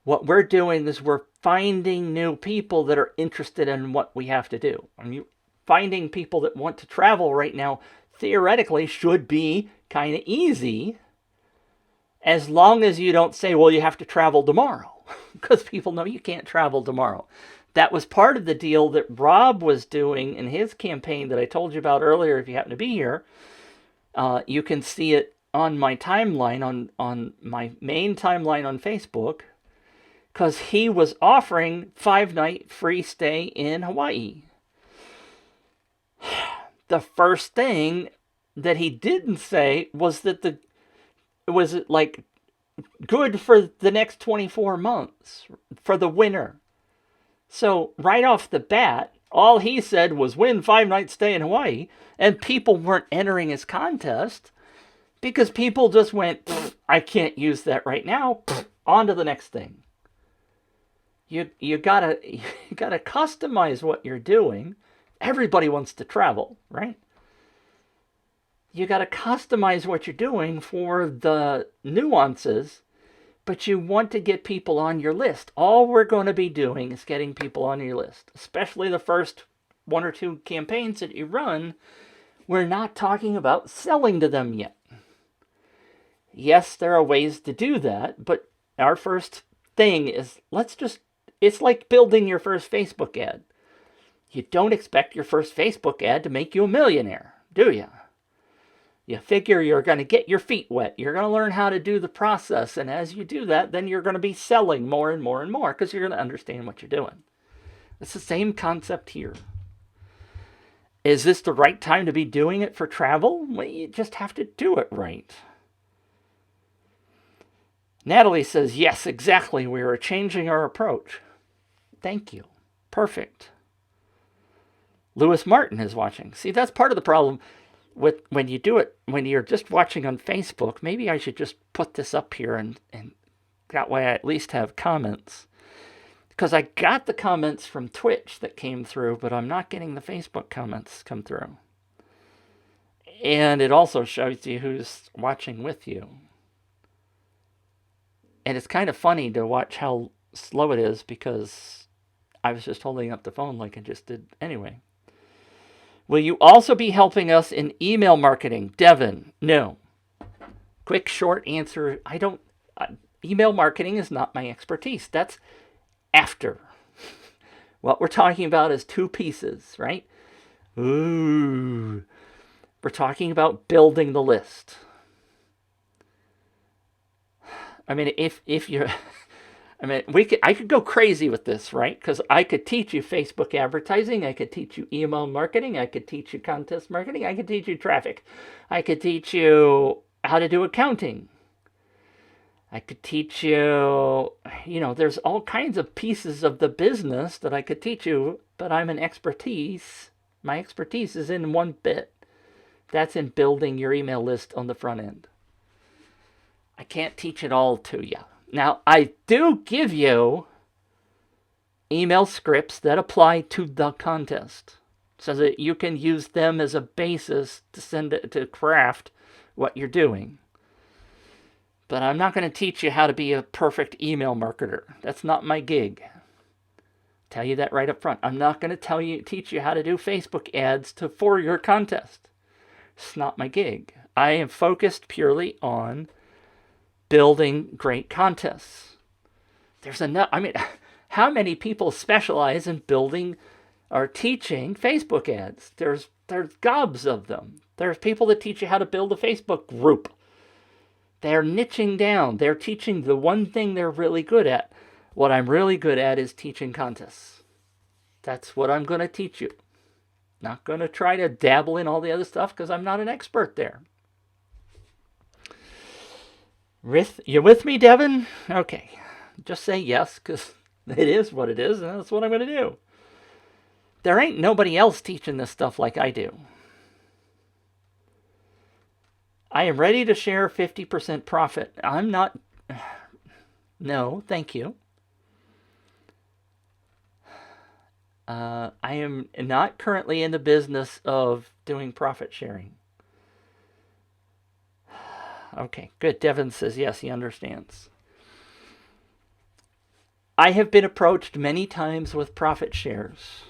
What we're doing is we're finding new people that are interested in what we have to do. I mean, finding people that want to travel right now theoretically should be kind of easy, as long as you don't say, well, you have to travel tomorrow, because people know you can't travel tomorrow. That was part of the deal that Rob was doing in his campaign that I told you about earlier. If you happen to be here, you can see it on my timeline, on my main timeline on Facebook, because he was offering 5-night free stay in Hawaii. The first thing that he didn't say was that it was like good for the next 24 months for the winter. So right off the bat, all he said was win 5-night stay in Hawaii, and people weren't entering his contest because people just went, I can't use that right now. On to the next thing. You gotta customize what you're doing. Everybody wants to travel, right? You got to customize what you're doing for the nuances, but you want to get people on your list. All we're going to be doing is getting people on your list, especially the first 1 or 2 campaigns that you run. We're not talking about selling to them yet. Yes, there are ways to do that, but our first thing is it's like building your first Facebook ad. You don't expect your first Facebook ad to make you a millionaire, do you? You figure you're going to get your feet wet. You're going to learn how to do the process. And as you do that, then you're going to be selling more and more and more because you're going to understand what you're doing. It's the same concept here. Is this the right time to be doing it for travel? Well, you just have to do it right. Natalie says, yes, exactly. We are changing our approach. Thank you. Perfect. Lewis Martin is watching. See, that's part of the problem with when you do it, when you're just watching on Facebook. Maybe I should just put this up here and that way I at least have comments. Because I got the comments from Twitch that came through, but I'm not getting the Facebook comments come through. And it also shows you who's watching with you. And it's kind of funny to watch how slow it is because I was just holding up the phone like I just did anyway. Will you also be helping us in email marketing? Devin, no. Quick, short answer. Email marketing is not my expertise. That's after. What we're talking about is two pieces, right? Ooh. We're talking about building the list. I mean, if you're... I mean, I could go crazy with this, right? Because I could teach you Facebook advertising. I could teach you email marketing. I could teach you contest marketing. I could teach you traffic. I could teach you how to do accounting. I could teach you, there's all kinds of pieces of the business that I could teach you, but my expertise is in one bit. That's in building your email list on the front end. I can't teach it all to you. Now, I do give you email scripts that apply to the contest so that you can use them as a basis to send it to craft what you're doing. But I'm not going to teach you how to be a perfect email marketer. That's not my gig. Tell you that right up front. I'm not going to teach you how to do Facebook ads for your contest. It's not my gig. I am focused purely on building great contests. There's enough. I mean, how many people specialize in building or teaching Facebook ads? There's gobs of them. There's people that teach you how to build a Facebook group. They're niching down. They're teaching the one thing they're really good at. What I'm really good at is teaching contests. That's what I'm going to teach you. Not going to try to dabble in all the other stuff because I'm not an expert there. You with me, Devin? Okay. Just say yes, because it is what it is, and that's what I'm going to do. There ain't nobody else teaching this stuff like I do. I am ready to share 50% profit. I'm not... No, thank you. I am not currently in the business of doing profit sharing. Okay, good. Devin says yes, he understands. I have been approached many times with profit shares.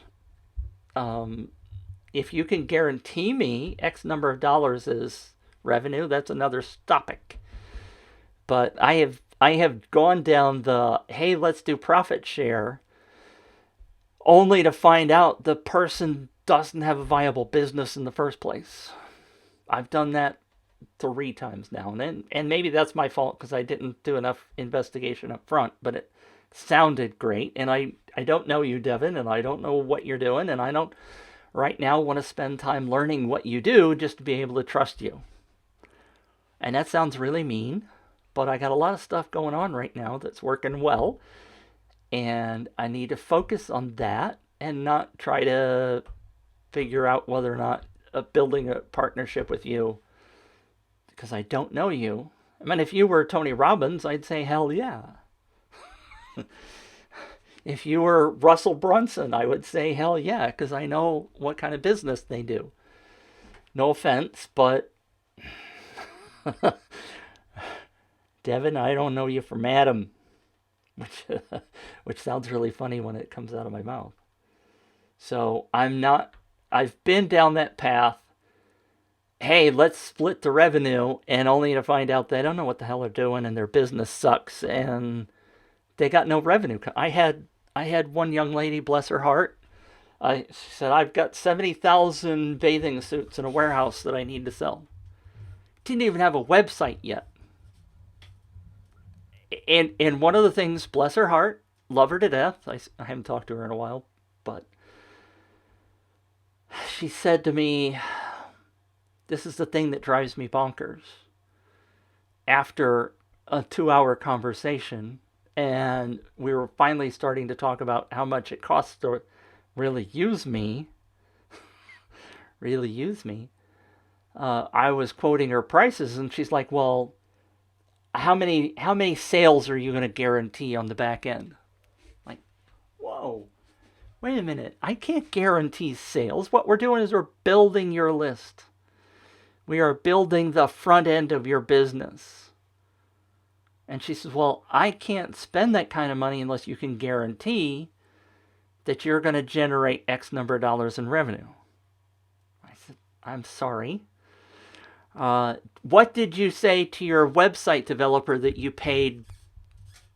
If you can guarantee me X number of dollars is revenue, that's another topic. But I have gone down the, hey, let's do profit share, only to find out the person doesn't have a viable business in the first place. I've done that 3 times now, and maybe that's my fault because I didn't do enough investigation up front, but it sounded great, and I don't know you, Devin, and I don't know what you're doing, and I don't right now want to spend time learning what you do just to be able to trust you. And that sounds really mean, but I got a lot of stuff going on right now that's working well, and I need to focus on that and not try to figure out whether or not building a partnership with you, because I don't know you. I mean, if you were Tony Robbins, I'd say hell yeah. If you were Russell Brunson, I would say hell yeah, because I know what kind of business they do. No offense, but Devin, I don't know you from Adam, which sounds really funny when it comes out of my mouth. So I've been down that path. Hey, let's split the revenue, and only to find out they don't know what the hell they're doing and their business sucks and they got no revenue. I had one young lady, bless her heart, she said, I've got 70,000 bathing suits in a warehouse that I need to sell. didn't even have a website yet. And one of the things, bless her heart, love her to death. I haven't talked to her in a while, but she said to me, this is the thing that drives me bonkers. After a 2-hour conversation, and we were finally starting to talk about how much it costs to really use me, I was quoting her prices, and she's like, well, how many sales are you going to guarantee on the back end? Like, whoa, wait a minute. I can't guarantee sales. What we're doing is we're building your list. We are building the front end of your business. And she says, well, I can't spend that kind of money unless you can guarantee that you're going to generate X number of dollars in revenue. I said, I'm sorry. What did you say to your website developer that you paid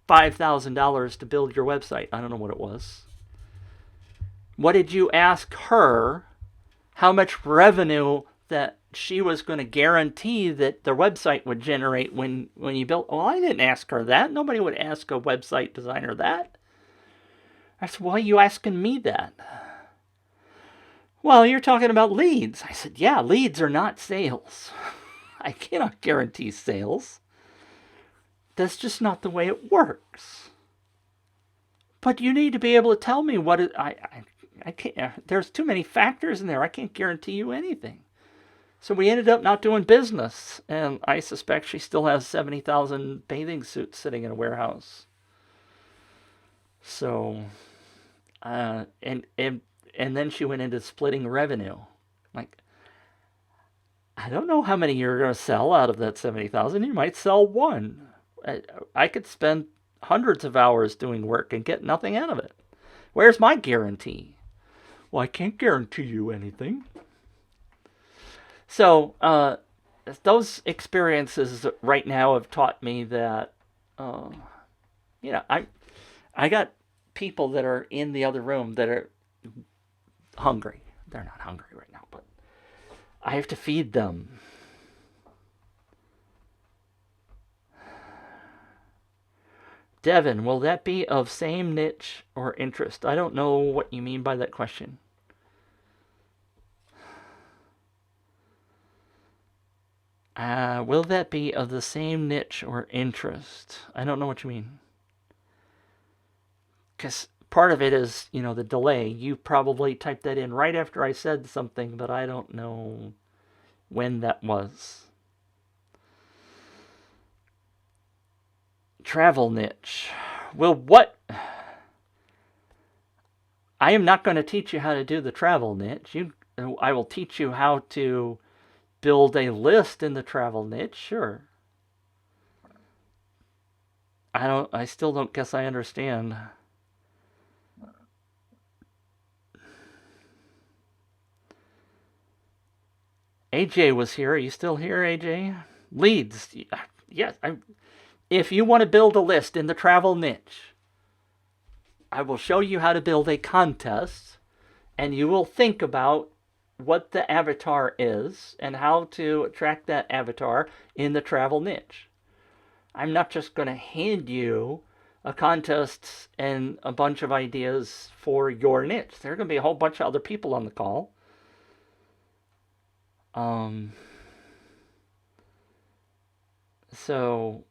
$5,000 to build your website? I don't know what it was. What did you ask her how much revenue that she was going to guarantee that the website would generate when you built? Well, I didn't ask her that. Nobody would ask a website designer that. I said, why are you asking me that? Well, you're talking about leads. I said, yeah, leads are not sales. I cannot guarantee sales. That's just not the way it works. But you need to be able to tell me what it, I can't, there's too many factors in there. I can't guarantee you anything. So we ended up not doing business. And I suspect she still has 70,000 bathing suits sitting in a warehouse. So, and then she went into splitting revenue. Like, I don't know how many you're going to sell out of that 70,000. You might sell one. I could spend hundreds of hours doing work and get nothing out of it. Where's my guarantee? Well, I can't guarantee you anything. So, those experiences right now have taught me that, I got people that are in the other room that are hungry. They're not hungry right now, but I have to feed them. Devin, will that be of same niche or interest? I don't know what you mean by that question. Will that be of the same niche or interest? I don't know what you mean. Because part of it is, the delay. You probably typed that in right after I said something, but I don't know when that was. Travel niche. Well, what? I am not going to teach you how to do the travel niche. I will teach you how to build a list in the travel niche, sure. I still don't guess I understand. AJ was here. Are you still here, AJ? Leads. Yes. If you want to build a list in the travel niche, I will show you how to build a contest, and you will think about what the avatar is and how to attract that avatar in the travel niche. I'm not just going to hand you a contest and a bunch of ideas for your niche. There are going to be a whole bunch of other people on the call. So,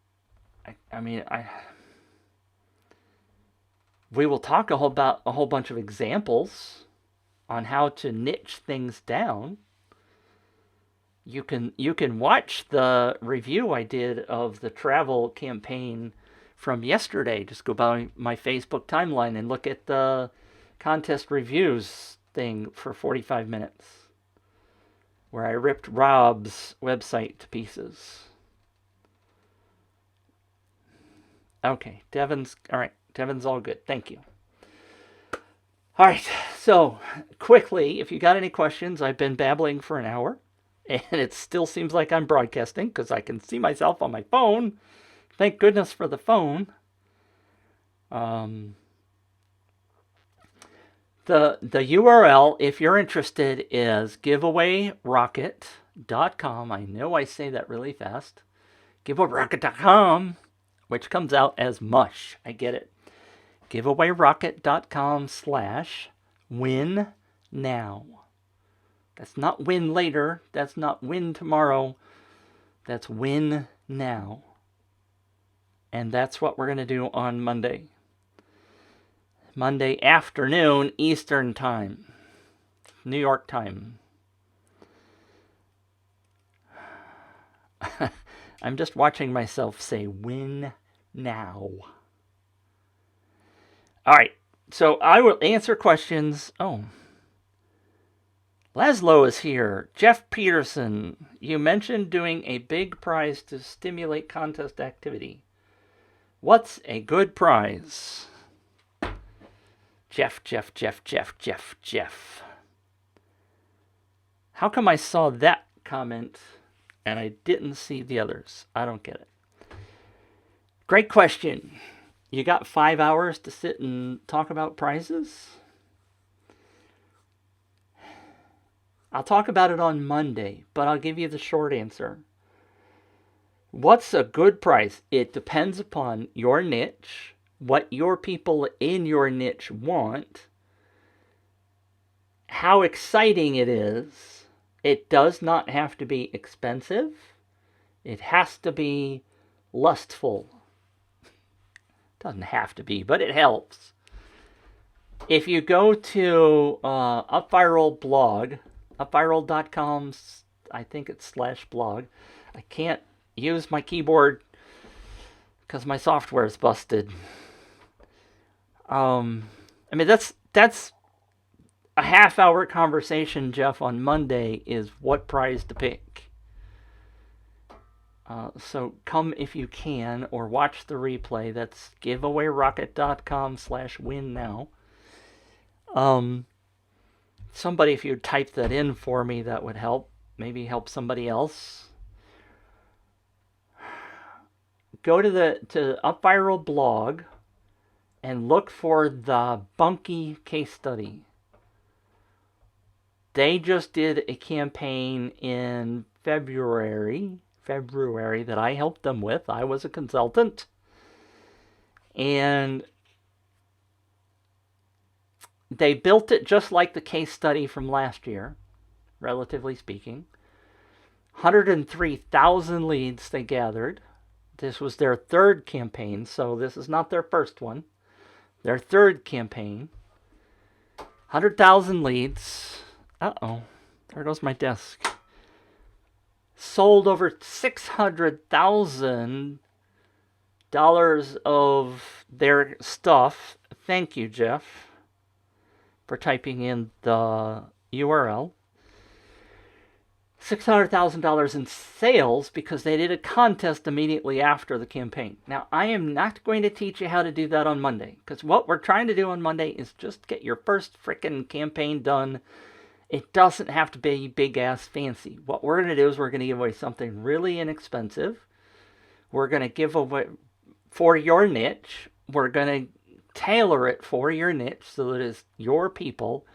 we will talk about a whole bunch of examples on how to niche things down. You can watch the review I did of the travel campaign from yesterday. Just go by my Facebook timeline and look at the contest reviews thing for 45 minutes, where I ripped Rob's website to pieces. Okay, Devin's all right. Devin's all good. Thank you. All right, so quickly, if you got any questions, I've been babbling for an hour, and it still seems like I'm broadcasting because I can see myself on my phone. Thank goodness for the phone. The URL, if you're interested, is giveaway rocket giveawayrocket.com. I know I say that really fast. Giveawayrocket.com, which comes out as mush. I get it. giveawayrocket.com/win now. That's not win later. That's not win tomorrow. That's win now. And that's what we're going to do on Monday. Monday afternoon, Eastern Time. New York time. I'm just watching myself say win now. All right. So I will answer questions. Oh. Laszlo is here. Jeff Peterson, you mentioned doing a big prize to stimulate contest activity. What's a good prize? Jeff. How come I saw that comment and I didn't see the others? I don't get it. Great question. You got 5 hours to sit and talk about prizes? I'll talk about it on Monday, but I'll give you the short answer. What's a good prize? It depends upon your niche, what your people in your niche want, how exciting it is. It does not have to be expensive. It has to be lustful. Doesn't have to be, but it helps. If you go to UpViral blog, upviral.com, I think it's /blog. I can't use my keyboard because my software is busted. I mean, that's a half-hour conversation, Jeff, on Monday is what prize to pick. So come if you can, or watch the replay. That's giveawayrocket.com/win now. Somebody, if you type that in for me, that would help. Maybe help somebody else. Go to UpViral blog and look for the Bunkie case study. They just did a campaign in February that I helped them with. I was a consultant. And they built it just like the case study from last year, relatively speaking. 103,000 leads they gathered. This was their third campaign, so this is not their first one. Their third campaign. 100,000 leads. Uh-oh. There goes my desk. Sold over $600,000 of their stuff. Thank you, Jeff, for typing in the URL. $600,000 in sales because they did a contest immediately after the campaign. Now, I am not going to teach you how to do that on Monday, because what we're trying to do on Monday is just get your first frickin' campaign done. It doesn't have to be big-ass fancy. What we're going to do is we're going to give away something really inexpensive. We're going to give away for your niche. We're going to tailor it for your niche so that it's your people.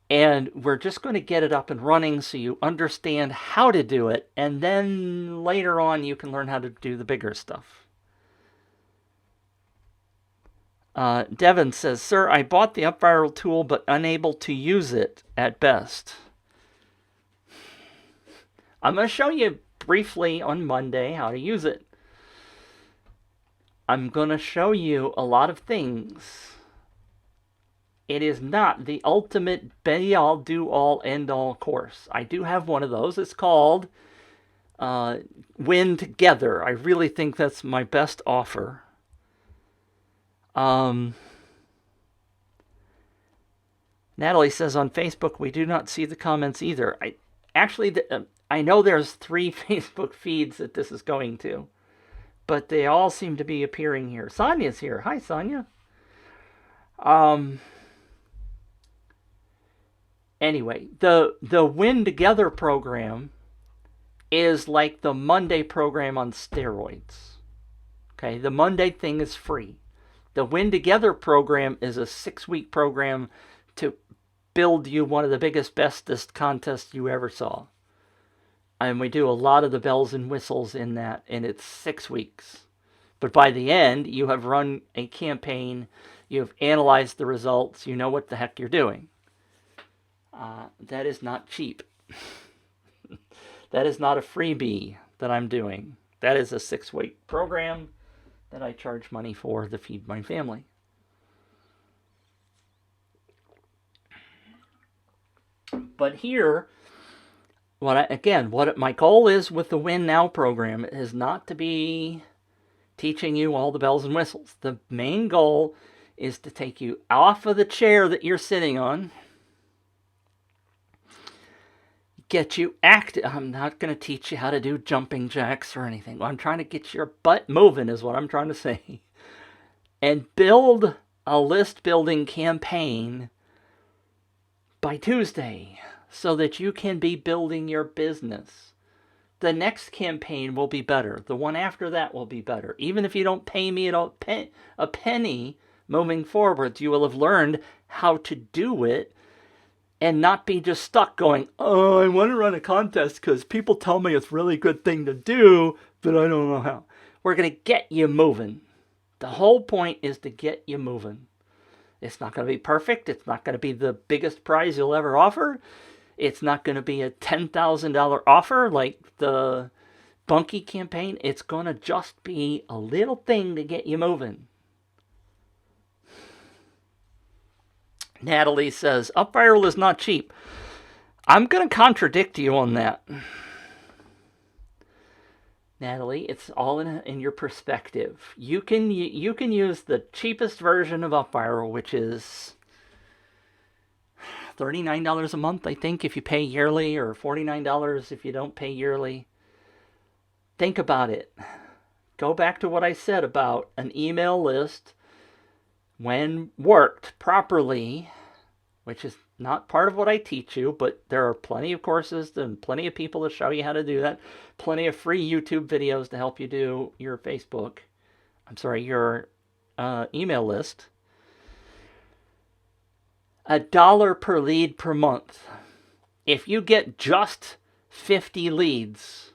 And we're just going to get it up and running so you understand how to do it. And then later on, you can learn how to do the bigger stuff. Devin says, Sir, I bought the UpViral tool but unable to use it at best. I'm going to show you briefly on Monday how to use it. I'm going to show you a lot of things. It is not the ultimate be-all, do-all, end-all course. I do have one of those. It's called Win Together. I really think that's my best offer. Natalie says on Facebook, we do not see the comments either. I know there's 3 Facebook feeds that this is going to, but they all seem to be appearing here. Sonia's here. Hi, Sonia. Anyway, the Win Together program is like the Monday program on steroids. Okay, the Monday thing is free. The Win Together program is a 6-week program to build you one of the biggest, bestest contests you ever saw. And we do a lot of the bells and whistles in that, and it's 6 weeks. But by the end, you have run a campaign, you have analyzed the results, you know what the heck you're doing. That is not cheap. That is not a freebie that I'm doing. That is a 6-week program that I charge money for to feed my family. But here, what my goal is with the Win Now program is not to be teaching you all the bells and whistles. The main goal is to take you off of the chair that you're sitting on, get you active. I'm not going to teach you how to do jumping jacks or anything. I'm trying to get your butt moving is what I'm trying to say. And build a list building campaign by Tuesday so that you can be building your business. The next campaign will be better. The one after that will be better. Even if you don't pay me a penny moving forward, you will have learned how to do it and not be just stuck going, oh, I want to run a contest because people tell me it's a really good thing to do, but I don't know how. We're going to get you moving. The whole point is to get you moving. It's not going to be perfect. It's not going to be the biggest prize you'll ever offer. It's not going to be a $10,000 offer like the Bunky campaign. It's going to just be a little thing to get you moving. Natalie says, UpViral is not cheap. I'm going to contradict you on that. Natalie, it's all in your perspective. You can use the cheapest version of UpViral, which is $39 a month, I think, if you pay yearly, or $49 if you don't pay yearly. Think about it. Go back to what I said about an email list when worked properly, which is not part of what I teach you, but there are plenty of courses and plenty of people to show you how to do that. Plenty of free YouTube videos to help you do your your email list. $1 per lead per month. If you get just 50 leads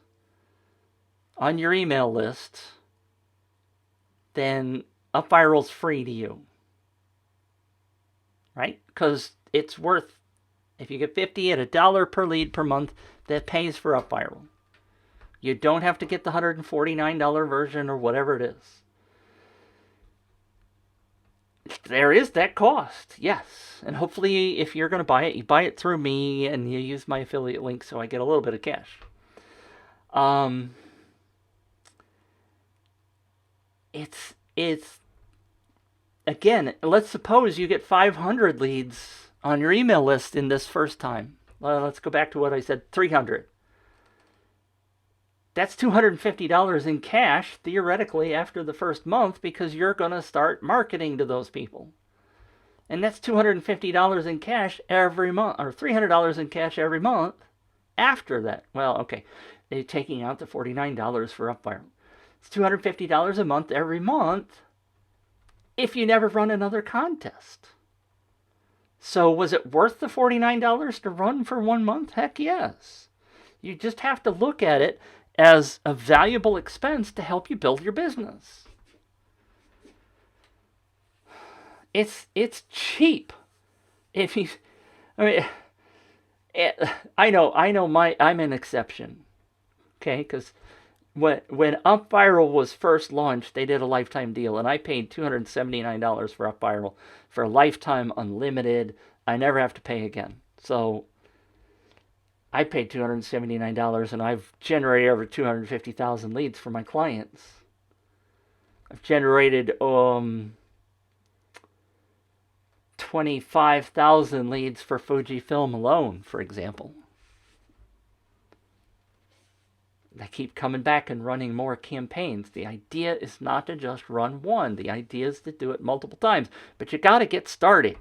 on your email list, then UpViral's free to you. Right? Because it's worth, if you get 50 at $1 per lead per month, that pays for UpViral. You don't have to get the $149 version or whatever it is. There is that cost, yes. And hopefully, if you're going to buy it, you buy it through me and you use my affiliate link so I get a little bit of cash. It's again, let's suppose you get 500 leads on your email list in this first time. Let's go back to what I said, 300. That's $250 in cash, theoretically, after the first month, because you're going to start marketing to those people. And that's $250 in cash every month, or $300 in cash every month after that. Well, okay, they're taking out the $49 for UpViral. It's $250 a month every month if you never run another contest. So was it worth the $49 to run for 1 month? Heck yes. You just have to look at it as a valuable expense to help you build your business. It's cheap. If you, I mean, I know I'm an exception. Okay, because when UpViral was first launched, they did a lifetime deal, and I paid $279 for UpViral for a lifetime unlimited. I never have to pay again. So I paid $279, and I've generated over 250,000 leads for my clients. I've generated 25,000 leads for Fujifilm alone, for example. I keep coming back and running more campaigns. The idea is not to just run one. The idea is to do it multiple times. But you got to get started.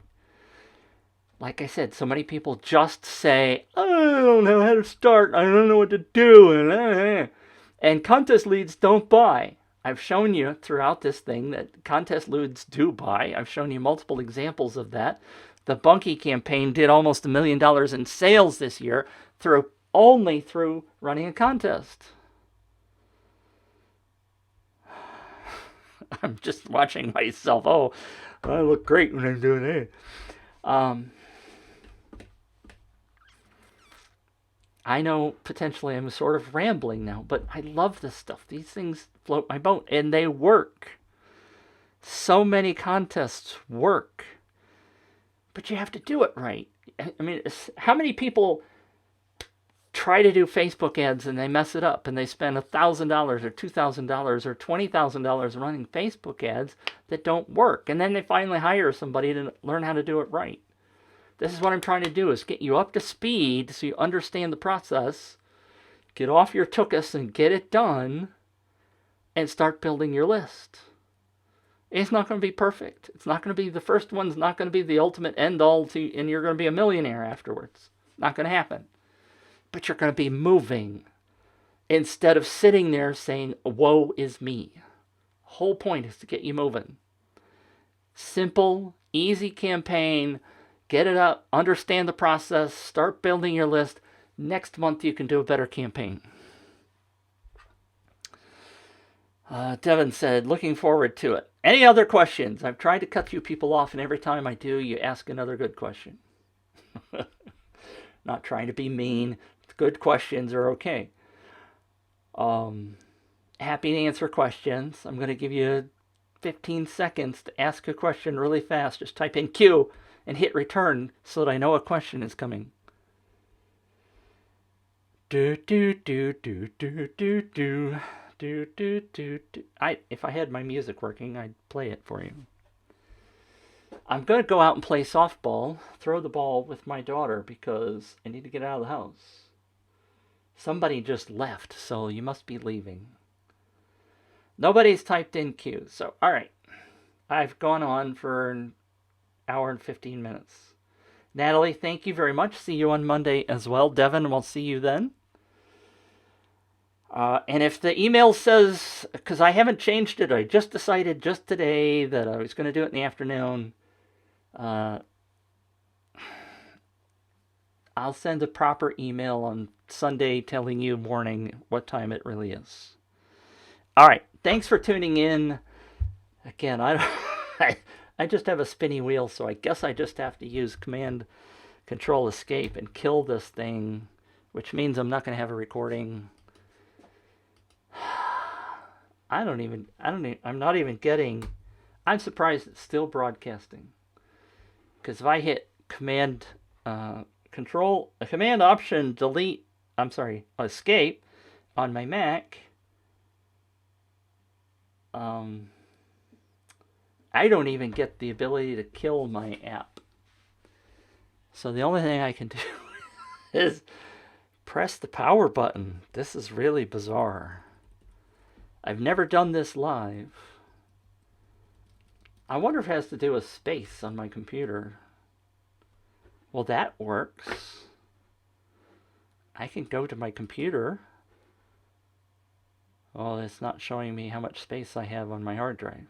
Like I said, so many people just say, I don't know how to start. I don't know what to do. And contest leads don't buy. I've shown you throughout this thing that contest leads do buy. I've shown you multiple examples of that. The Bunky campaign did almost $1 million in sales this year through only through running a contest. I'm just watching myself. Oh, I look great when I'm doing it. I know potentially I'm sort of rambling now, but I love this stuff. These things float my boat, and they work. So many contests work, but you have to do it right. I mean, how many people try to do Facebook ads and they mess it up and they spend $1,000 or $2,000 or $20,000 running Facebook ads that don't work, and then they finally hire somebody to learn how to do it right. This is what I'm trying to do, is get you up to speed so you understand the process, get off your tuchus and get it done, and start building your list. It's not going to be perfect. It's not going to be, the first one's not going to be the ultimate end all to, and you're going to be a millionaire afterwards. Not going to happen. But you're going to be moving instead of sitting there saying, woe is me. The whole point is to get you moving. Simple, easy campaign. Get it up, understand the process, start building your list. Next month you can do a better campaign. Devin said, looking forward to it. Any other questions? I've tried to cut you people off, and every time I do, you ask another good question. Not trying to be mean. Good questions are okay. Happy to answer questions. I'm going to give you 15 seconds to ask a question really fast. Just type in Q and hit return so that I know a question is coming. Do do do do do do do do do do. If I had my music working, I'd play it for you. I'm going to go out and play softball, throw the ball with my daughter because I need to get out of the house. Somebody just left, so you must be leaving. Nobody's typed in Q, so all right. I've gone on for an hour and 15 minutes. Natalie, thank you very much. See you on Monday as well. Devin, we'll see you then. And if the email says, because I haven't changed it, I just decided just today that I was going to do it in the afternoon. I'll send a proper email on Sunday telling you morning what time it really is. All right. Thanks for tuning in. Again, I just have a spinny wheel, so I guess I just have to use Command Control Escape and kill this thing, which means I'm not going to have a recording. I'm not even getting, I'm surprised it's still broadcasting. Because if I hit Command Option Delete, Escape on my Mac, I don't even get the ability to kill my app. So the only thing I can do is press the power button. This is really bizarre. I've never done this live. I wonder if it has to do with space on my computer. Well, that works. I can go to my computer. Oh, it's not showing me how much space I have on my hard drive.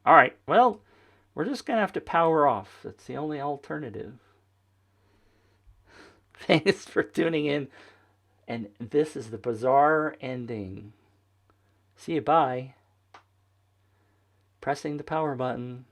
All right, well, we're just going to have to power off. That's the only alternative. Thanks for tuning in. And this is the bizarre ending. See you, bye. Pressing the power button.